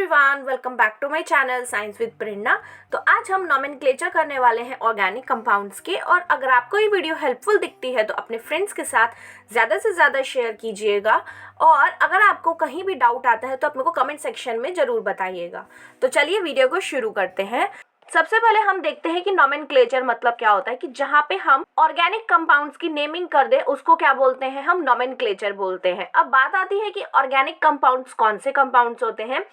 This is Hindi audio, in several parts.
Everyone, welcome back to my channel science with Prerna. तो आज हम नॉमेनक्लेचर करने वाले हैं ऑर्गेनिक कंपाउंड्स के। और अगर आपको ये वीडियो हेल्पफुल दिखती है तो अपने फ्रेंड्स के साथ ज़्यादा से ज़्यादा शेयर कीजिएगा। और अगर आपको कहीं भी डाउट आता है तो अपने को कमेंट सेक्शन में ज़रूर बताइएगा। तो चलिए वीडियो को शुरू करते हैं। सबसे पहले हम देखते हैं कि नॉमेनक्लेचर मतलब क्या होता है। कि जहाँ पे हम ऑर्गेनिक कंपाउंड्स की नेमिंग कर दे उसको क्या बोलते हैं, हम नॉमेनक्लेचर बोलते हैं। अब बात आती है कि ऑर्गेनिक कंपाउंड्स कौन से कंपाउंड्स होते हैं।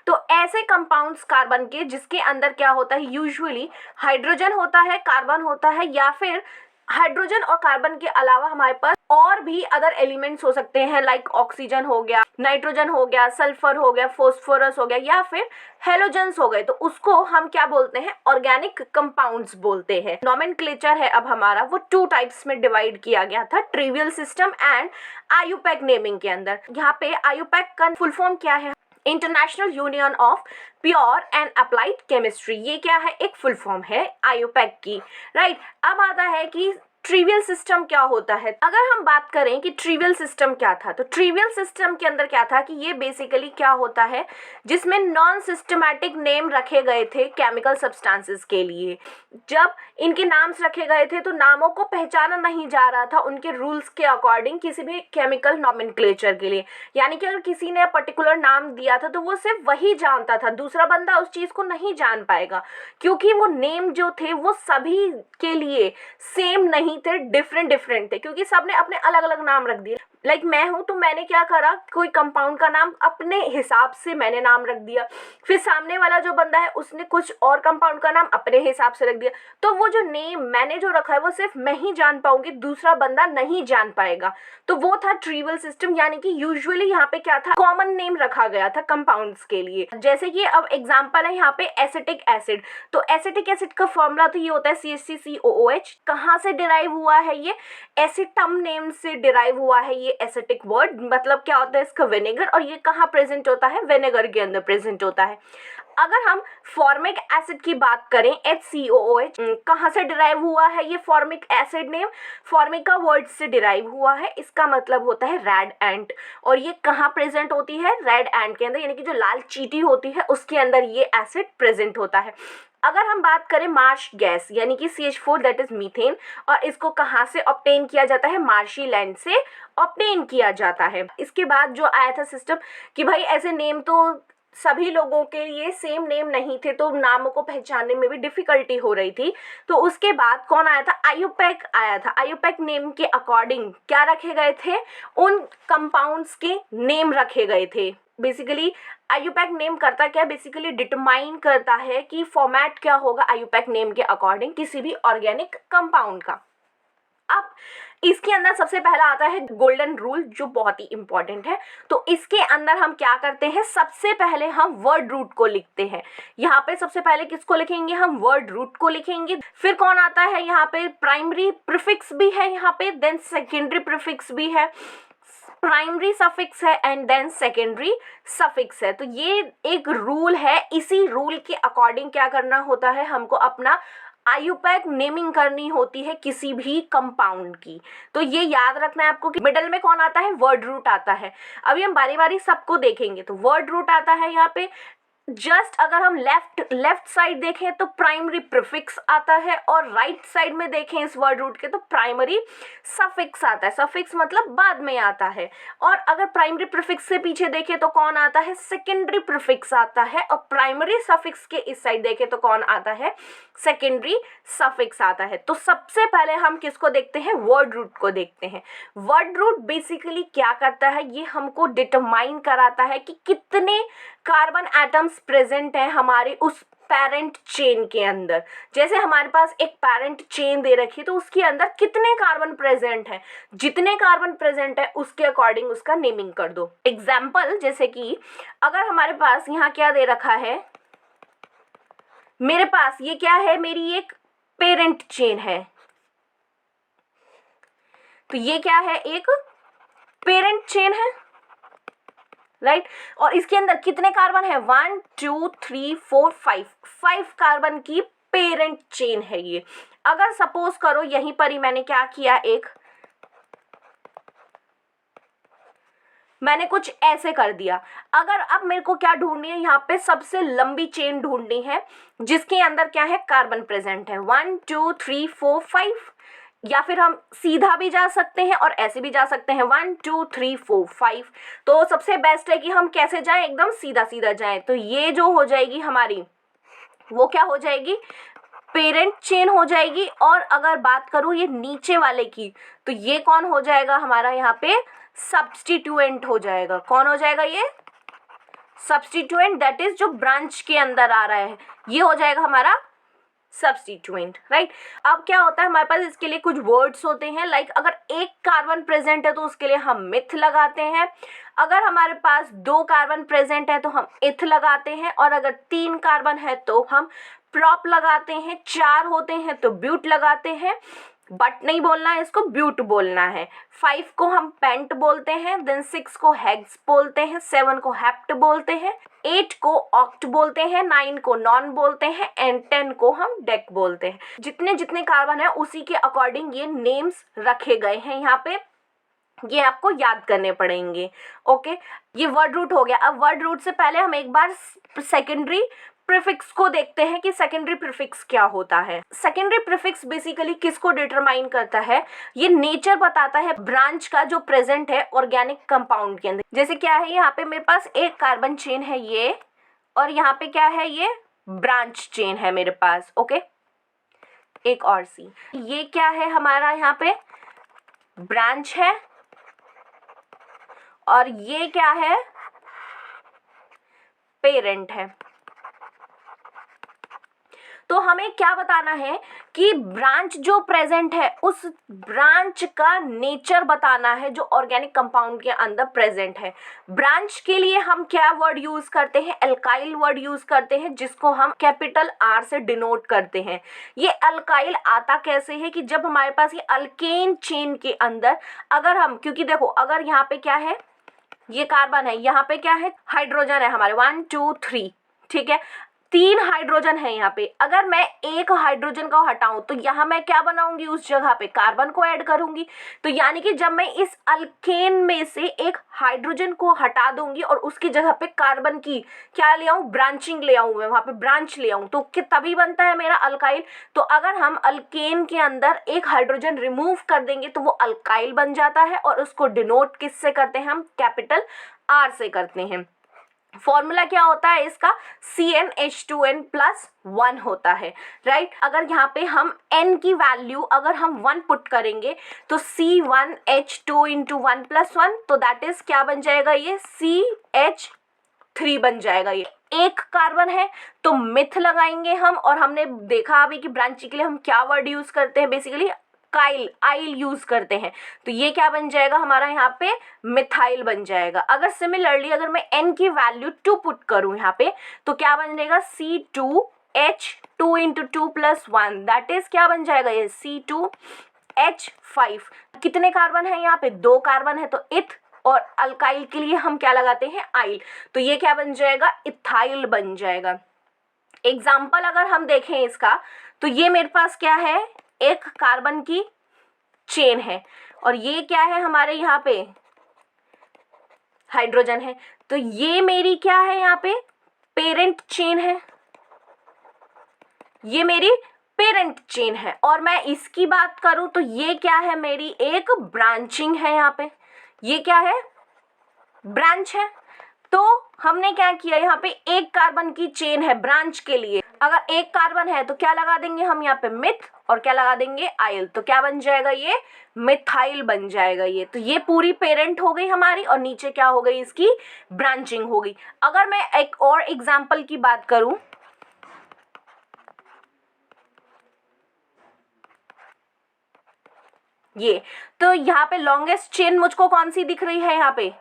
तो ऐसे कंपाउंड्स कार्बन के जिसके अंदर क्या होता है, यूजुअली हाइड्रोजन होता है, कार्बन होता है, या फिर हाइड्रोजन और कार्बन के अलावा हमारे पास और भी अदर एलिमेंट्स हो सकते हैं, लाइक ऑक्सीजन हो गया, नाइट्रोजन हो गया, सल्फर हो गया, फॉस्फोरस हो गया, या फिर हेलोजन्स हो गए। तो उसको हम क्या बोलते हैं, ऑर्गेनिक कंपाउंड्स बोलते हैं। नॉमेनक्लेचर है अब हमारा, वो 2 टाइप्स में डिवाइड किया गया था, trivial system and IUPAC naming के अंदर। यहाँ पे आयुपैक का फुल फॉर्म क्या है, international union of pure and applied chemistry. ये क्या है, एक फुल फॉर्म है आयुपैक की, राइट। अब आता है कि ट्रिवियल सिस्टम क्या होता है। अगर हम बात करें कि ट्रिवियल सिस्टम क्या था, तो ट्रिवियल सिस्टम के अंदर क्या था कि ये बेसिकली क्या होता है, जिसमें नॉन सिस्टमैटिक नेम रखे गए थे केमिकल सब्सटेंसेस के लिए। जब इनके नाम्स रखे गए थे तो नामों को पहचाना नहीं जा रहा था उनके रूल्स के अकॉर्डिंग किसी भी केमिकल नॉमेनक्लेचर के लिए। यानी कि अगर किसी ने पर्टिकुलर नाम दिया था तो वो सिर्फ वही जानता था, दूसरा बंदा उस चीज़ को नहीं जान पाएगा, क्योंकि वो नेम जो थे वो सभी के लिए सेम नहीं थे, डिफरेंट थे, क्योंकि सबने अपने अलग अलग नाम रख दिए। लाइक मैं हूँ तो मैंने क्या करा, कोई कंपाउंड का नाम अपने हिसाब से मैंने नाम रख दिया, फिर सामने वाला जो बंदा है उसने कुछ और कंपाउंड का नाम अपने हिसाब से रख दिया। तो वो जो नेम मैंने जो रखा है वो सिर्फ मैं ही जान पाऊंगी, दूसरा बंदा नहीं जान पाएगा। तो वो था ट्रिवियल सिस्टम। यानी कि यूजुअली यहाँ पे क्या था, कॉमन नेम रखा गया था कंपाउंड्स के लिए। जैसे कि अब एग्जांपल है यहाँ पे एसिटिक एसिड। तो एसिटिक एसिड का फॉर्मूला तो ये होता है CH3COOH। कहाँ से डिराइव हुआ है, ये एसिटम नेम से डिराइव हुआ है। ये एसिटिक वर्ड मतलब क्या होता है इसका, विनेगर। और ये कहाँ प्रेजेंट होता है, विनेगर के अंदर प्रेजेंट होता है। अगर हम फॉर्मिक एसिड की बात करें, HCOOH, कहाँ से डिराइव हुआ है ये formic acid name, Formica word से डिराइव हुआ है। इसका मतलब होता है रेड एंट। और ये कहाँ प्रेजेंट होती है, रेड एंट के अंदर, यानी कि जो लाल चींटी होती है उसके अंदर ये एसिड प्रेजेंट होता है। अगर हम बात करें मार्श गैस यानी कि CH4 दैट इज मीथेन, और इसको कहाँ से ऑब्टेन किया जाता है, मार्शी लैंड से ऑब्टेन किया जाता है। इसके बाद जो आया था सिस्टम कि भाई ऐसे नेम तो सभी लोगों के लिए सेम नेम नहीं थे, तो नामों को पहचानने में भी डिफिकल्टी हो रही थी। तो उसके बाद कौन आया था, आयुपैक आया था। आयुपैक नेम के अकॉर्डिंग क्या रखे गए थे, उन कंपाउंड्स के नेम रखे गए थे। बेसिकली आयुपैक नेम करता क्या, बेसिकली डिटरमाइन करता है कि फॉर्मेट क्या होगा आयुपैक नेम के अकॉर्डिंग किसी भी ऑर्गेनिक कंपाउंड का। अब इसके अंदर सबसे पहला आता है गोल्डन रूल, जो बहुत ही इंपॉर्टेंट है। तो इसके अंदर हम क्या करते हैं, सबसे पहले हम वर्ड रूट को लिखते हैं। यहाँ पे सबसे पहले किसको लिखेंगे, हम वर्ड रूट को लिखेंगे। फिर कौन आता है, यहाँ पे प्राइमरी प्रीफिक्स भी है यहाँ पे, देन सेकेंडरी प्रीफिक्स भी है, प्राइमरी सफिक्स है एंड देन सेकेंडरी सफिक्स है। तो ये एक रूल है। इसी रूल के अकॉर्डिंग क्या करना होता है, हमको अपना आयुपैक नेमिंग करनी होती है किसी भी कंपाउंड की। तो ये याद रखना है आपको कि मिडल में कौन आता है, वर्ड रूट आता है। अभी हम बारी बारी सबको देखेंगे। तो वर्ड रूट आता है यहाँ पे, जस्ट अगर हम लेफ्ट साइड देखें तो प्राइमरी प्रीफिक्स आता है, और राइट साइड में देखें इस वर्ड रूट के तो प्राइमरी सफिक्स आता है। सफिक्स मतलब बाद में आता है। और अगर प्राइमरी प्रीफिक्स से पीछे देखें तो कौन आता है, सेकेंडरी प्रीफिक्स आता है। और प्राइमरी सफिक्स के इस साइड देखें तो कौन आता है, सेकेंडरी सफिक्स आता है। तो सबसे पहले हम किसको देखते हैं, वर्ड रूट को देखते हैं। वर्ड रूट बेसिकली क्या करता है, ये हमको डिटरमाइन कराता है कि कितने कार्बन एटम्स प्रेजेंट हैं हमारे उस पेरेंट चेन के अंदर। जैसे हमारे पास एक पेरेंट चेन दे रखी है तो उसके अंदर कितने कार्बन प्रेजेंट हैं, जितने कार्बन प्रेजेंट है उसके अकॉर्डिंग उसका नेमिंग कर दो। एग्जाम्पल जैसे कि अगर हमारे पास यहाँ क्या दे रखा है, मेरे पास ये क्या है, मेरी एक पेरेंट चेन है। तो ये क्या है, एक पेरेंट चेन है, राइट। और इसके अंदर कितने कार्बन है, 1 2 3 4 5 कार्बन की पेरेंट चेन है ये। अगर सपोज करो यहीं पर ही मैंने क्या किया, एक मैंने कुछ ऐसे कर दिया। अगर अब मेरे को क्या ढूंढनी है, यहाँ पे सबसे लंबी चेन ढूंढनी है जिसके अंदर क्या है, कार्बन प्रेजेंट है, 1 2 3 4 5, या फिर हम सीधा भी जा सकते हैं और ऐसे भी जा सकते हैं, 1 2 3 4 5। तो सबसे बेस्ट है कि हम कैसे जाएं, एकदम सीधा सीधा जाएं। तो ये जो हो जाएगी हमारी, वो क्या हो जाएगी, पेरेंट चेन हो जाएगी। और अगर बात करूँ ये नीचे वाले की, तो ये कौन हो जाएगा हमारा, यहाँ पे सब्स्टिट्यूएंट हो जाएगा। कौन हो जाएगा ये, सब्स्टिट्यूएंट, दैट इज जो ब्रांच के अंदर आ रहा है, ये हो जाएगा हमारा सब्स्टिट्यूएंट, राइट। अब क्या होता है हमारे पास, इसके लिए कुछ वर्ड्स होते हैं, लाइक अगर एक कार्बन प्रेजेंट है तो उसके लिए हम मिथ लगाते हैं, अगर हमारे पास 2 कार्बन प्रेजेंट है तो हम इथ लगाते हैं, और अगर 3 कार्बन है तो हम प्रॉप लगाते हैं, 4 होते हैं तो ब्यूट लगाते हैं, बट नहीं बोलना है इसको, ब्यूट बोलना है। 5 को हम पेंट बोलते हैं, देन 6 को हेक्स बोलते हैं, 7 को हेप्ट बोलते हैं, 8 को ऑक्ट बोलते हैं, 9 को नॉन बोलते हैं, एंड 10 को हम डेक बोलते हैं। जितने जितने कार्बन है उसी के अकॉर्डिंग ये नेम्स रखे गए हैं यहाँ पे, ये आपको याद करने पड़ेंगे। ओके, ये वर्ड रूट हो गया। अब वर्ड रूट से पहले हम एक बार सेकेंडरी प्रीफिक्स को देखते हैं कि सेकेंडरी प्रीफिक्स क्या होता है। सेकेंडरी प्रीफिक्स बेसिकली किसको डिटरमाइन करता है, ये नेचर बताता है ब्रांच का जो प्रेजेंट है ऑर्गेनिक कंपाउंड के अंदर। जैसे क्या है, यहाँ पे मेरे पास एक कार्बन चेन है ये, और यहाँ पे क्या है, ये ब्रांच चेन है मेरे पास। ओके, एक और सी, ये क्या है हमारा, यहाँ पे ब्रांच है, और ये क्या है, पेरेंट है। तो हमें क्या बताना है कि ब्रांच जो प्रेजेंट है उस ब्रांच का नेचर बताना है जो ऑर्गेनिक कंपाउंड के अंदर प्रेजेंट है। ब्रांच के लिए हम क्या वर्ड यूज करते हैं, अल्काइल वर्ड यूज करते हैं, जिसको हम कैपिटल आर से डिनोट करते हैं। ये अल्काइल आता कैसे है कि जब हमारे पास ये अल्केन चेन के अंदर, अगर हम, क्योंकि देखो अगर यहाँ पे क्या है, ये कार्बन है, यहाँ पे क्या है, हाइड्रोजन है हमारे 1 2 3, ठीक है, 3 हाइड्रोजन है यहाँ पे। अगर मैं एक हाइड्रोजन को हटाऊं तो यहाँ मैं क्या बनाऊंगी, उस जगह पे कार्बन को ऐड करूंगी। तो यानी कि जब मैं इस अल्केन में से एक हाइड्रोजन को हटा दूंगी और उसकी जगह पे कार्बन की क्या ले आऊं, ब्रांचिंग ले आऊं, मैं वहां पे ब्रांच ले आऊं, तो तभी बनता है मेरा अल्काइल। तो अगर हम अल्केन के अंदर एक हाइड्रोजन रिमूव कर देंगे तो वो अल्काइल बन जाता है, और उसको डिनोट किससे करते हैं, हम कैपिटल आर से करते हैं। फॉर्मूला क्या होता है इसका, CnH2n+1 होता है, राइट। अगर यहाँ पे हम n की वैल्यू अगर हम 1 पुट करेंगे तो C1H2 × 1+1, तो दैट इज क्या बन जाएगा, ये CH3 बन जाएगा। ये एक कार्बन है तो मिथ लगाएंगे हम, और हमने देखा अभी कि ब्रांच के लिए हम क्या वर्ड यूज करते हैं, बेसिकली आइल यूज करते हैं। तो ये क्या बन जाएगा हमारा, यहाँ पे मिथाइल बन जाएगा। अगर सिमिलरली अगर मैं n की वैल्यू 2 पुट करूं यहाँ पे, तो क्या बन जाएगा, C2H2 × 2+1, दैट इज क्या बन जाएगा, ये C2H5। कितने कार्बन है यहाँ पे, 2 कार्बन है, तो इथ, और अल्काइल के लिए हम क्या लगाते हैं, आइल, तो ये क्या बन जाएगा, इथाइल बन जाएगा। एग्जाम्पल अगर हम देखें इसका, तो ये मेरे पास क्या है, एक कार्बन की चेन है, और ये क्या है हमारे यहाँ पे हाइड्रोजन है, तो ये मेरी क्या है यहाँ पे पेरेंट चेन है, ये मेरी पेरेंट चेन है। और मैं इसकी बात करूं तो ये क्या है, मेरी एक ब्रांचिंग है, यहाँ पे ये क्या है, ब्रांच है। तो हमने क्या किया, यहाँ पे एक कार्बन की चेन है ब्रांच के लिए, अगर एक कार्बन है तो क्या लगा देंगे हम यहाँ पे मिथ, और क्या लगा देंगे, आइल, तो क्या बन जाएगा, ये मिथाइल बन जाएगा ये। तो ये पूरी पेरेंट हो गई हमारी, और नीचे क्या हो गई, इसकी ब्रांचिंग हो गई। अगर मैं एक और एग्जाम्पल की बात करूं, ये तो यहाँ पे लॉन्गेस्ट चेन मुझको कौन सी दिख रही है, यहाँ पे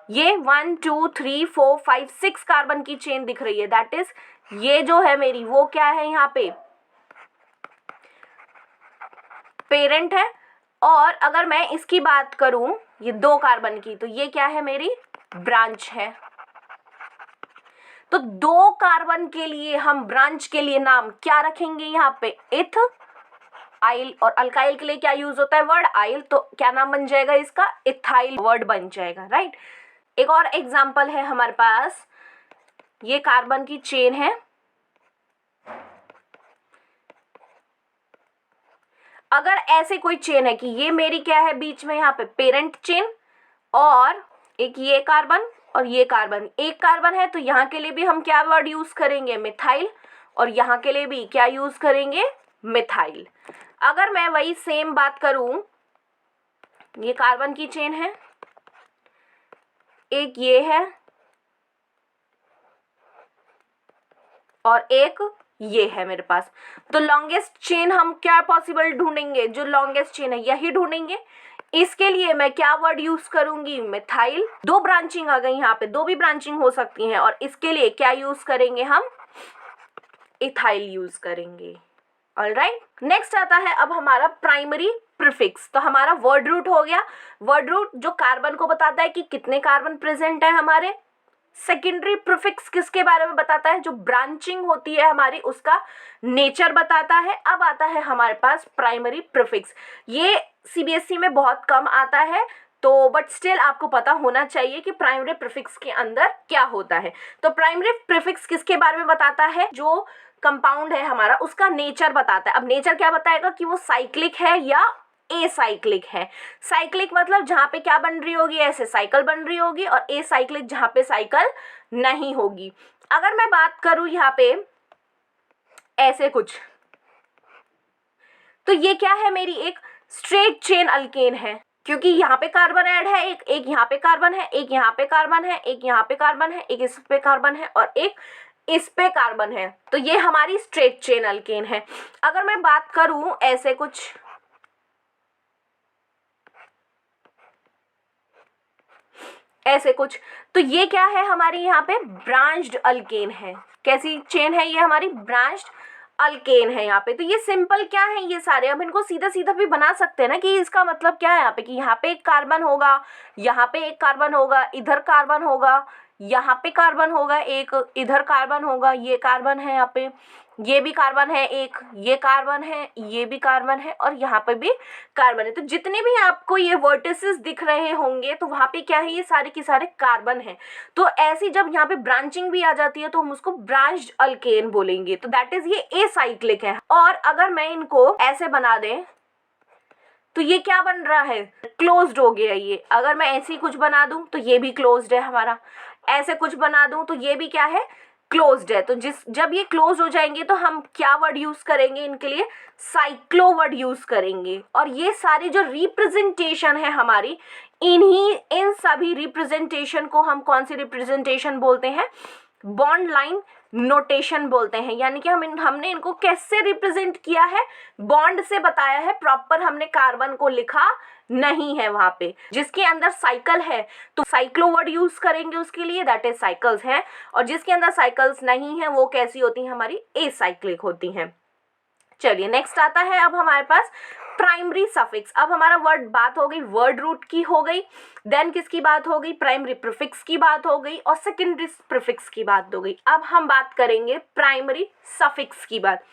ये 1 2 3 4 5 6 कार्बन की चेन दिख रही है, दैट इज ये जो है मेरी, वो क्या है, यहाँ पे पेरेंट है। और अगर मैं इसकी बात करूं, ये 2 कार्बन की, तो ये क्या है, मेरी ब्रांच है। तो 2 कार्बन के लिए हम ब्रांच के लिए नाम क्या रखेंगे, यहाँ पे इथ आइल, और अल्काइल के लिए क्या यूज होता है, वर्ड आइल, तो क्या नाम बन जाएगा इसका, इथाइल वर्ड बन जाएगा, राइट। एक और एग्जाम्पल है हमारे पास, ये कार्बन की चेन है। अगर ऐसे कोई चेन है कि ये मेरी क्या है बीच में यहाँ पे पेरेंट चेन, और एक ये कार्बन और ये कार्बन, एक कार्बन है, तो यहाँ के लिए भी हम क्या वर्ड यूज करेंगे, मिथाइल, और यहाँ के लिए भी क्या यूज करेंगे, मिथाइल। अगर मैं वही सेम बात करूं, ये कार्बन की चेन है, एक ये है और एक ये है मेरे पास, तो लॉन्गेस्ट चेन हम क्या पॉसिबल ढूंढेंगे, जो लॉन्गेस्ट चेन है यही ढूंढेंगे। इसके लिए मैं क्या वर्ड यूज करूंगी, मिथाइल। दो ब्रांचिंग आ गई यहाँ पे, दो भी ब्रांचिंग हो सकती हैं, और इसके लिए क्या यूज करेंगे हम, इथाइल यूज करेंगे। ऑलराइट, नेक्स्ट आता है अब हमारा प्राइमरी प्रीफिक्स। तो हमारा वर्ड रूट हो गया। वर्ड रूट जो कार्बन को बताता है कि कितने कार्बन प्रेजेंट है हमारे। सेकेंडरी प्रीफिक्स किसके बारे में बताता है, जो ब्रांचिंग होती है हमारी उसका नेचर बताता है। अब आता है हमारे पास प्राइमरी प्रीफिक्स। ये सीबीएसई में बहुत कम आता है, तो बट स्टिल आपको पता होना चाहिए कि प्राइमरी प्रीफिक्स के अंदर क्या होता है। तो प्राइमरी प्रीफिक्स किसके बारे में बताता है, जो कंपाउंड है हमारा उसका नेचर बताता है। अब नेचर क्या बताएगा कि वो साइक्लिक है या एसाइक्लिक है। साइक्लिक मतलब जहाँ पे क्या बन रही होगी, ऐसे साइकिल बन रही होगी, और एसाइक्लिक जहाँ पे साइकिल नहीं होगी। अगर मैं बात करूँ यहाँ पे ऐसे कुछ, तो ये क्या है, मेरी एक स्ट्रेट चेन अल्केन है, क्योंकि यहाँ पे कार्बन ऐड है, एक यहाँ पे कार्बन है, एक यहाँ पे कार्बन है, एक यहाँ पे कार्बन है, एक इस पे कार्बन है और एक इस पे कार्बन है। तो ये हमारी स्ट्रेट चेन अल्केन है। अगर मैं बात करूं ऐसे कुछ, ऐसे कुछ, तो ये क्या है, हमारी यहाँ पे ब्रांच्ड अल्केन है। कैसी चेन है ये, हमारी ब्रांच्ड अल्केन है यहाँ पे। तो ये सिंपल क्या है, ये सारे अब इनको सीधा सीधा भी बना सकते हैं ना, कि इसका मतलब क्या है यहाँ पे, कि यहाँ पे एक कार्बन होगा, यहाँ पे एक कार्बन होगा, इधर कार्बन होगा, यहाँ पे कार्बन होगा एक, इधर कार्बन होगा, ये कार्बन है यहाँ पे, ये भी कार्बन है एक, ये कार्बन है, ये भी कार्बन है, और यहाँ पे भी कार्बन है। तो जितने भी आपको ये वर्टिसेस दिख रहे होंगे, तो वहाँ पे क्या है, ये सारे के सारे कार्बन है। तो ऐसी जब यहाँ पे ब्रांचिंग भी आ जाती है तो हम उसको ब्रांच्ड अल्केन बोलेंगे। तो दैट इज ये एसाइक्लिक है। और अगर मैं इनको ऐसे बना दें तो ये क्या बन रहा है, क्लोज्ड हो गया ये। अगर मैं ऐसे ही कुछ बना दूं तो ये भी क्लोज्ड है हमारा, ऐसे कुछ बना दूं तो ये भी क्या है, क्लोज्ड है। तो जब ये क्लोज हो जाएंगे तो हम क्या वर्ड यूज करेंगे इनके लिए, साइक्लो वर्ड यूज करेंगे। और ये सारी जो रिप्रेजेंटेशन है हमारी, इन सभी रिप्रेजेंटेशन को हम कौन सी रिप्रेजेंटेशन बोलते हैं, बॉन्ड लाइन नोटेशन बोलते हैं। यानी कि हमने इनको कैसे रिप्रेजेंट किया है, बॉन्ड से बताया है, प्रॉपर हमने कार्बन को लिखा नहीं है वहां पे। जिसके अंदर साइकिल है तो साइक्लो वर्ड यूज करेंगे उसके लिए, दैट इज साइकिल्स है। और जिसके अंदर साइकिल्स नहीं है वो कैसी होती हैं, हमारी एसाइक्लिक होती हैं। चलिए नेक्स्ट आता है अब हमारे पास प्राइमरी सफिक्स। अब हमारा वर्ड बात हो गई वर्ड रूट की हो गई, देन किसकी बात हो गई, प्राइमरी प्रीफिक्स की बात हो गई, और सेकेंडरी प्रीफिक्स की बात हो गई। अब हम बात करेंगे प्राइमरी सफिक्स की बात।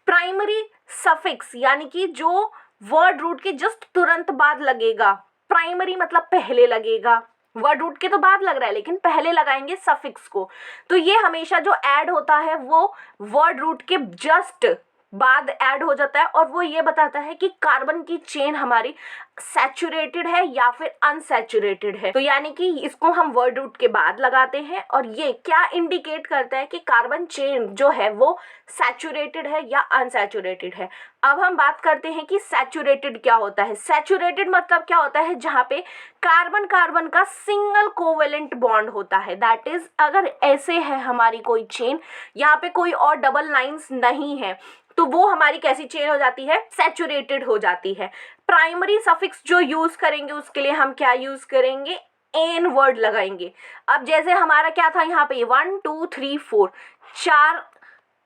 प्राइमरी सफिक्स यानी कि जो वर्ड रूट के जस्ट तुरंत बाद लगेगा। प्राइमरी मतलब पहले लगेगा, वर्ड रूट के तो बाद लग रहा है लेकिन पहले लगाएंगे सफिक्स को। तो ये हमेशा जो ऐड होता है वो वर्ड रूट के जस्ट बाद ऐड हो जाता है, और वो ये बताता है कि कार्बन की चेन हमारी सैचुरेटेड है या फिर अनसैचुरेटेड है। तो यानी कि इसको हम वर्ड रूट के बाद लगाते हैं, और ये क्या इंडिकेट करता है कि कार्बन चेन जो है वो सैचुरेटेड है या अनसैचुरेटेड है। अब हम बात करते हैं कि सैचुरेटेड क्या होता है। सैचुरेटेड मतलब क्या होता है, जहाँ पे कार्बन कार्बन का सिंगल कोवेलेंट बॉन्ड होता है। दैट इज अगर ऐसे है हमारी कोई चेन, यहाँ पे कोई और डबल लाइंस नहीं है, तो वो हमारी कैसी चेन हो जाती है, सैचुरेटेड हो जाती है। प्राइमरी सफिक्स जो यूज करेंगे उसके लिए हम क्या यूज करेंगे, एन वर्ड लगाएंगे। अब जैसे हमारा क्या था यहाँ पे 1 2 3 4 4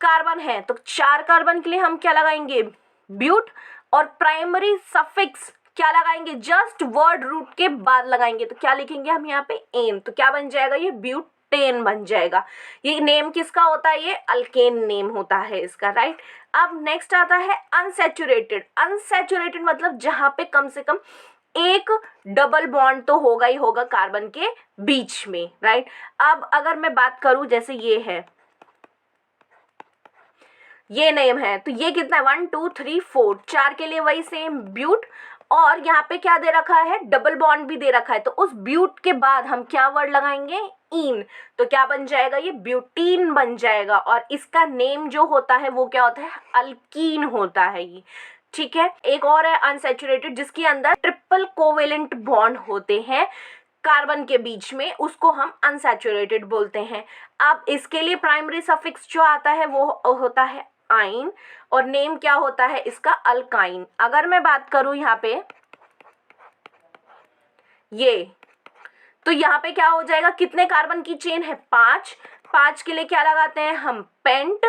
कार्बन है, तो 4 कार्बन के लिए हम क्या लगाएंगे, ब्यूट। और प्राइमरी सफिक्स क्या लगाएंगे, जस्ट वर्ड रूट के बाद लगाएंगे। तो क्या लिखेंगे हम यहाँ पे, एन। तो क्या बन जाएगा, ये ब्यूटेन बन जाएगा। ये नेम किसका होता है, ये अल्केन नेम होता है इसका, राइट। अब नेक्स्ट आता है अनसैचुरेटेड। अनसैचुरेटेड मतलब जहाँ पे कम से कम एक डबल बॉन्ड तो होगा ही होगा कार्बन के बीच में, राइट। अब अगर मैं बात करूं, जैसे ये है, ये नेम है, तो ये कितना है 1 2 3 4, 4 के लिए वही सेम ब्यूट, और यहाँ पे क्या दे रखा है, डबल बॉन्ड भी दे रखा है। तो उस ब्यूट के बाद हम क्या वर्ड लगाएंगे, इन, तो क्या बन जाएगा, ये ब्यूटीन बन जाएगा। और इसका नेम जो होता है वो क्या होता है, अल्कीन होता है ये, ठीक है। एक और है अनसैचुरेटेड, जिसके अंदर ट्रिपल कोवेलेंट बॉन्ड होते हैं कार्बन के बीच में, उसको हम अनसैचुरेटेड बोलते हैं। अब इसके लिए प्राइमरी सफिक्स जो आता है वो होता है आइन, और नेम क्या होता है इसका, अल्काइन। अगर मैं बात करूं यहाँ पे ये, तो यहाँ पे क्या हो जाएगा, कितने कार्बन की चेन है, 5, 5 के लिए क्या लगाते हैं हम, पेंट,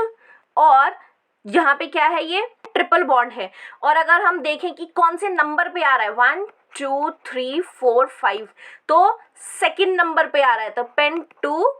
और यहाँ पे क्या है, ये ट्रिपल बॉन्ड है। और अगर हम देखें कि कौन से नंबर पे आ रहा है, 1 2 3 4 5, तो सेकंड नंबर पे आ रहा है, तो पेंट टू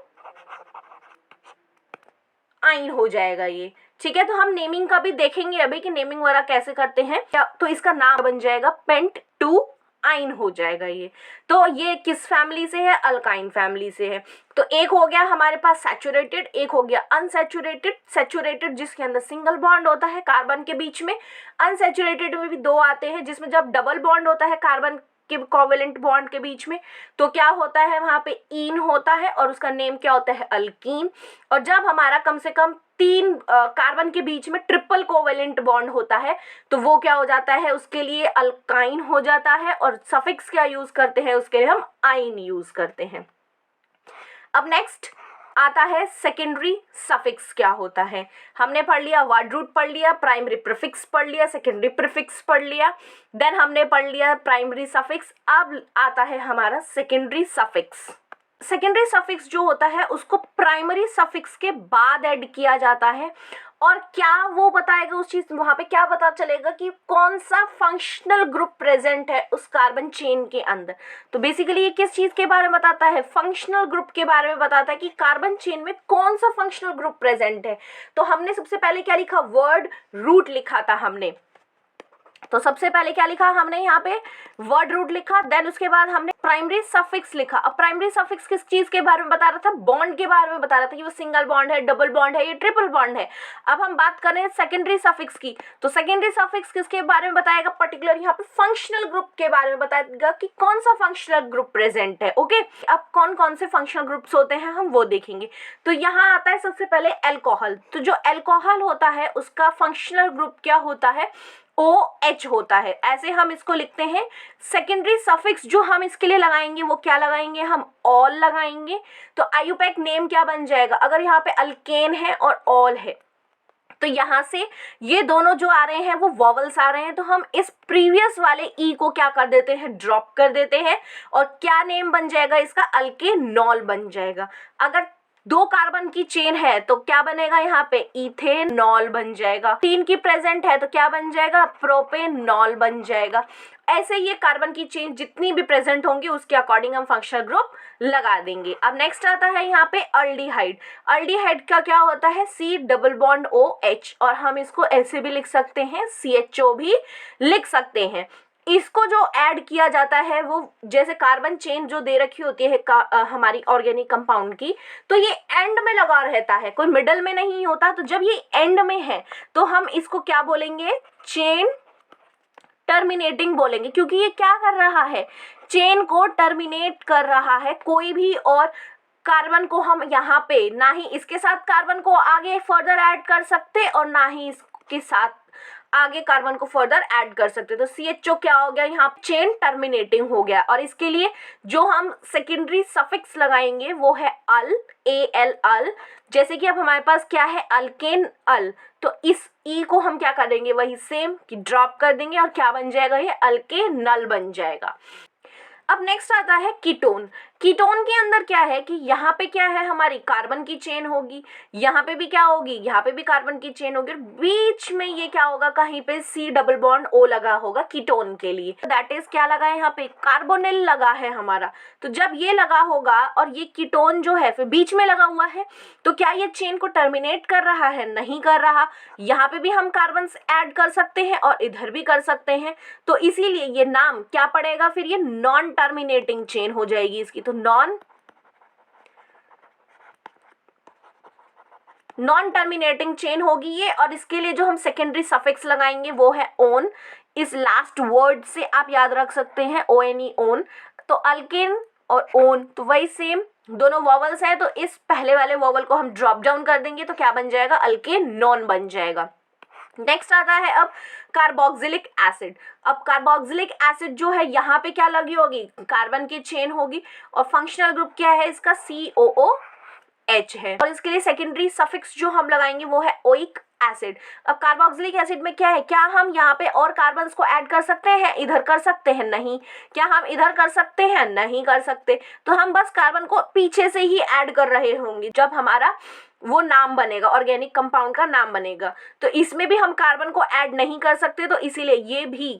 आइन हो जाएगा ये, ठीक है। तो हम नेमिंग का भी देखेंगे अभी कि नेमिंग वाला कैसे करते हैं क्या, तो इसका नाम बन जाएगा पेंट टू आइन हो जाएगा ये। तो ये किस फैमिली से है, अल्काइन फैमिली से है। तो एक हो गया हमारे पास सैचुरेटेड, एक हो गया अनसैचुरेटेड। सैचुरेटेड जिसके अंदर सिंगल बॉन्ड होता है कार्बन के बीच में, अनसैचुरेटेड में भी 2 आते हैं जिसमें जब डबल बॉन्ड होता है कार्बन के कोवेलेंट बॉन्ड के बीच में, तो क्या होता है वहां पे इन होता है और उसका नेम क्या होता है, अल्कीन। और जब हमारा कम से कम 3 कार्बन के बीच में ट्रिपल कोवेलेंट बॉन्ड होता है तो वो क्या हो जाता है, उसके लिए अल्काइन हो जाता है। और सफिक्स क्या यूज करते हैं, उसके लिए हम आइन यूज करते हैं। अब नेक्स्ट आता है सेकेंडरी सफिक्स क्या होता है। हमने पढ़ लिया वर्ड रूट पढ़ लिया, प्राइमरी प्रीफिक्स पढ़ लिया, सेकेंडरी प्रीफिक्स पढ़ लिया, देन हमने पढ़ लिया प्राइमरी सफिक्स। अब आता है हमारा सेकेंडरी सफिक्स। सेकेंडरी सफिक्स जो होता है उसको प्राइमरी सफिक्स के बाद ऐड किया जाता है, और क्या वो बताएगा उस चीज, वहां पे क्या पता चलेगा कि कौन सा फंक्शनल ग्रुप प्रेजेंट है उस कार्बन चेन के अंदर। तो बेसिकली ये किस चीज के बारे में बताता है, फंक्शनल ग्रुप के बारे में बताता है कि कार्बन चेन में कौन सा फंक्शनल ग्रुप प्रेजेंट है। तो हमने सबसे पहले क्या लिखा, वर्ड रूट लिखा था हमने। तो सबसे पहले क्या लिखा हमने यहाँ पे, वर्ड रूट लिखा, देन उसके बाद हमने प्राइमरी सफिक्स लिखा। अब प्राइमरी सफिक्स किस चीज के बारे में बता रहा था, बॉन्ड के बारे में बता रहा था कि वो सिंगल बॉन्ड है, डबल बॉन्ड है, ये ट्रिपल बॉन्ड है। अब हम बात कर रहे हैं सेकेंडरी सफिक्स की, तो सेकेंडरी सफिक्स किसके बारे में बताएगा, पर्टिकुलर यहाँ पे फंक्शनल ग्रुप के बारे में बताएगा कि कौन सा फंक्शनल ग्रुप प्रेजेंट है। ओके, अब कौन कौन से फंक्शनल ग्रुप्स होते हैं हम वो देखेंगे। तो यहाँ आता है सबसे पहले एल्कोहल। तो जो एल्कोहल होता है उसका फंक्शनल ग्रुप क्या होता है, OH होता है। ऐसे हम इसको लिखते हैं। सेकेंडरी सफिक्स जो हम इसके लिए लगाएंगे वो क्या लगाएंगे, हम ऑल लगाएंगे। तो आयुपैक नेम क्या बन जाएगा, अगर यहाँ पे अल्केन है और ऑल है तो यहाँ से ये दोनों जो आ रहे हैं वो वॉवल्स आ रहे हैं, तो हम इस प्रीवियस वाले ई को क्या कर देते हैं, ड्रॉप कर देते हैं, और क्या नेम बन जाएगा इसका, अल्केनॉल बन जाएगा। अगर 2 कार्बन की चेन है तो क्या बनेगा, यहाँ पे इथेनॉल बन जाएगा। 3 की प्रेजेंट है तो क्या बन जाएगा, प्रोपेनॉल बन जाएगा। ऐसे ये कार्बन की चेन जितनी भी प्रेजेंट होंगी उसके अकॉर्डिंग हम फंक्शनल ग्रुप लगा देंगे। अब नेक्स्ट आता है यहाँ पे अल्डिहाइड। अल्डिहाइड का क्या होता है, C डबल बॉन्ड OH, और हम इसको ऐसे भी लिख सकते हैं, CHO भी लिख सकते हैं। इसको जो ऐड किया जाता है वो जैसे कार्बन चेन जो दे रखी होती है हमारी ऑर्गेनिक कंपाउंड की, तो ये एंड में लगा रहता है, कोई मिडल में नहीं होता। तो जब ये एंड में है तो हम इसको क्या बोलेंगे, चेन टर्मिनेटिंग बोलेंगे, क्योंकि ये क्या कर रहा है, चेन को टर्मिनेट कर रहा है। कोई भी और कार्बन को हम यहाँ पे ना ही इसके साथ कार्बन को आगे फर्दर ऐड कर सकते और ना ही इसके साथ आगे कार्बन को फर्दर ऐड कर सकते। तो CHO क्या हो गया, यहाँ चेन टर्मिनेटिंग हो गया। और इसके लिए जो हम सेकेंडरी सफिक्स लगाएंगे वो है अल, AL अल। जैसे कि अब हमारे पास क्या है, अल्केन अल, तो इस ई को हम क्या करेंगे, वही सेम कि ड्रॉप कर देंगे और क्या बन जाएगा, ये अल्केनल बन जाएगा। अब नेक्स्ट आता है कीटोन। कीटोन के अंदर क्या है कि यहाँ पे क्या है, हमारी कार्बन की चेन होगी, यहाँ पे भी क्या होगी, यहाँ पे भी कार्बन की चेन होगी, और बीच में ये क्या होगा, कहीं पे C डबल बॉन्ड O लगा होगा कीटोन के लिए। दैट इज क्या लगा है यहाँ पे, कार्बोनिल लगा है हमारा। तो जब ये लगा होगा और ये कीटोन जो है फिर बीच में लगा हुआ है, तो क्या ये चेन को टर्मिनेट कर रहा है, नहीं कर रहा। यहाँ पे भी हम कार्बन ऐड कर सकते हैं और इधर भी कर सकते हैं, तो इसीलिए ये नाम क्या पड़ेगा, फिर ये नॉन टर्मिनेटिंग चेन हो जाएगी इसकी। तो नॉन टर्मिनेटिंग चेन होगी ये। और इसके लिए जो हम सेकेंडरी सफिक्स लगाएंगे वो है ओन। इस लास्ट वर्ड से आप याद रख सकते हैं ONE, ओन। तो अल्केन और ओन तो वही सेम, दोनों वॉवल्स है, तो इस पहले वाले वॉवल को हम ड्रॉप डाउन कर देंगे तो क्या बन जाएगा, अल्केन नॉन बन जाएगा। नेक्स्ट आता है अब कार्बोक्सिलिक एसिड। अब कार्बोक्सिलिक एसिड जो है यहाँ पे क्या लगी होगी, कार्बन की चेन होगी, और फंक्शनल ग्रुप क्या है इसका, COOH है। और इसके लिए सेकेंडरी सफिक्स जो हम लगाएंगे वो है ओइक एसिड। अब कार्बोक्सिलिक एसिड में क्या है, क्या हम यहाँ पे और कार्बन्स को ऐड कर सकते हैं, इधर कर सकते हैं, नहीं। क्या हम इधर कर सकते हैं, नहीं कर सकते। तो हम बस कार्बन को पीछे से ही ऐड कर रहे होंगे जब हमारा वो नाम बनेगा, ऑर्गेनिक कंपाउंड का नाम बनेगा। तो इसमें भी हम कार्बन को ऐड नहीं कर सकते, तो इसीलिए ये भी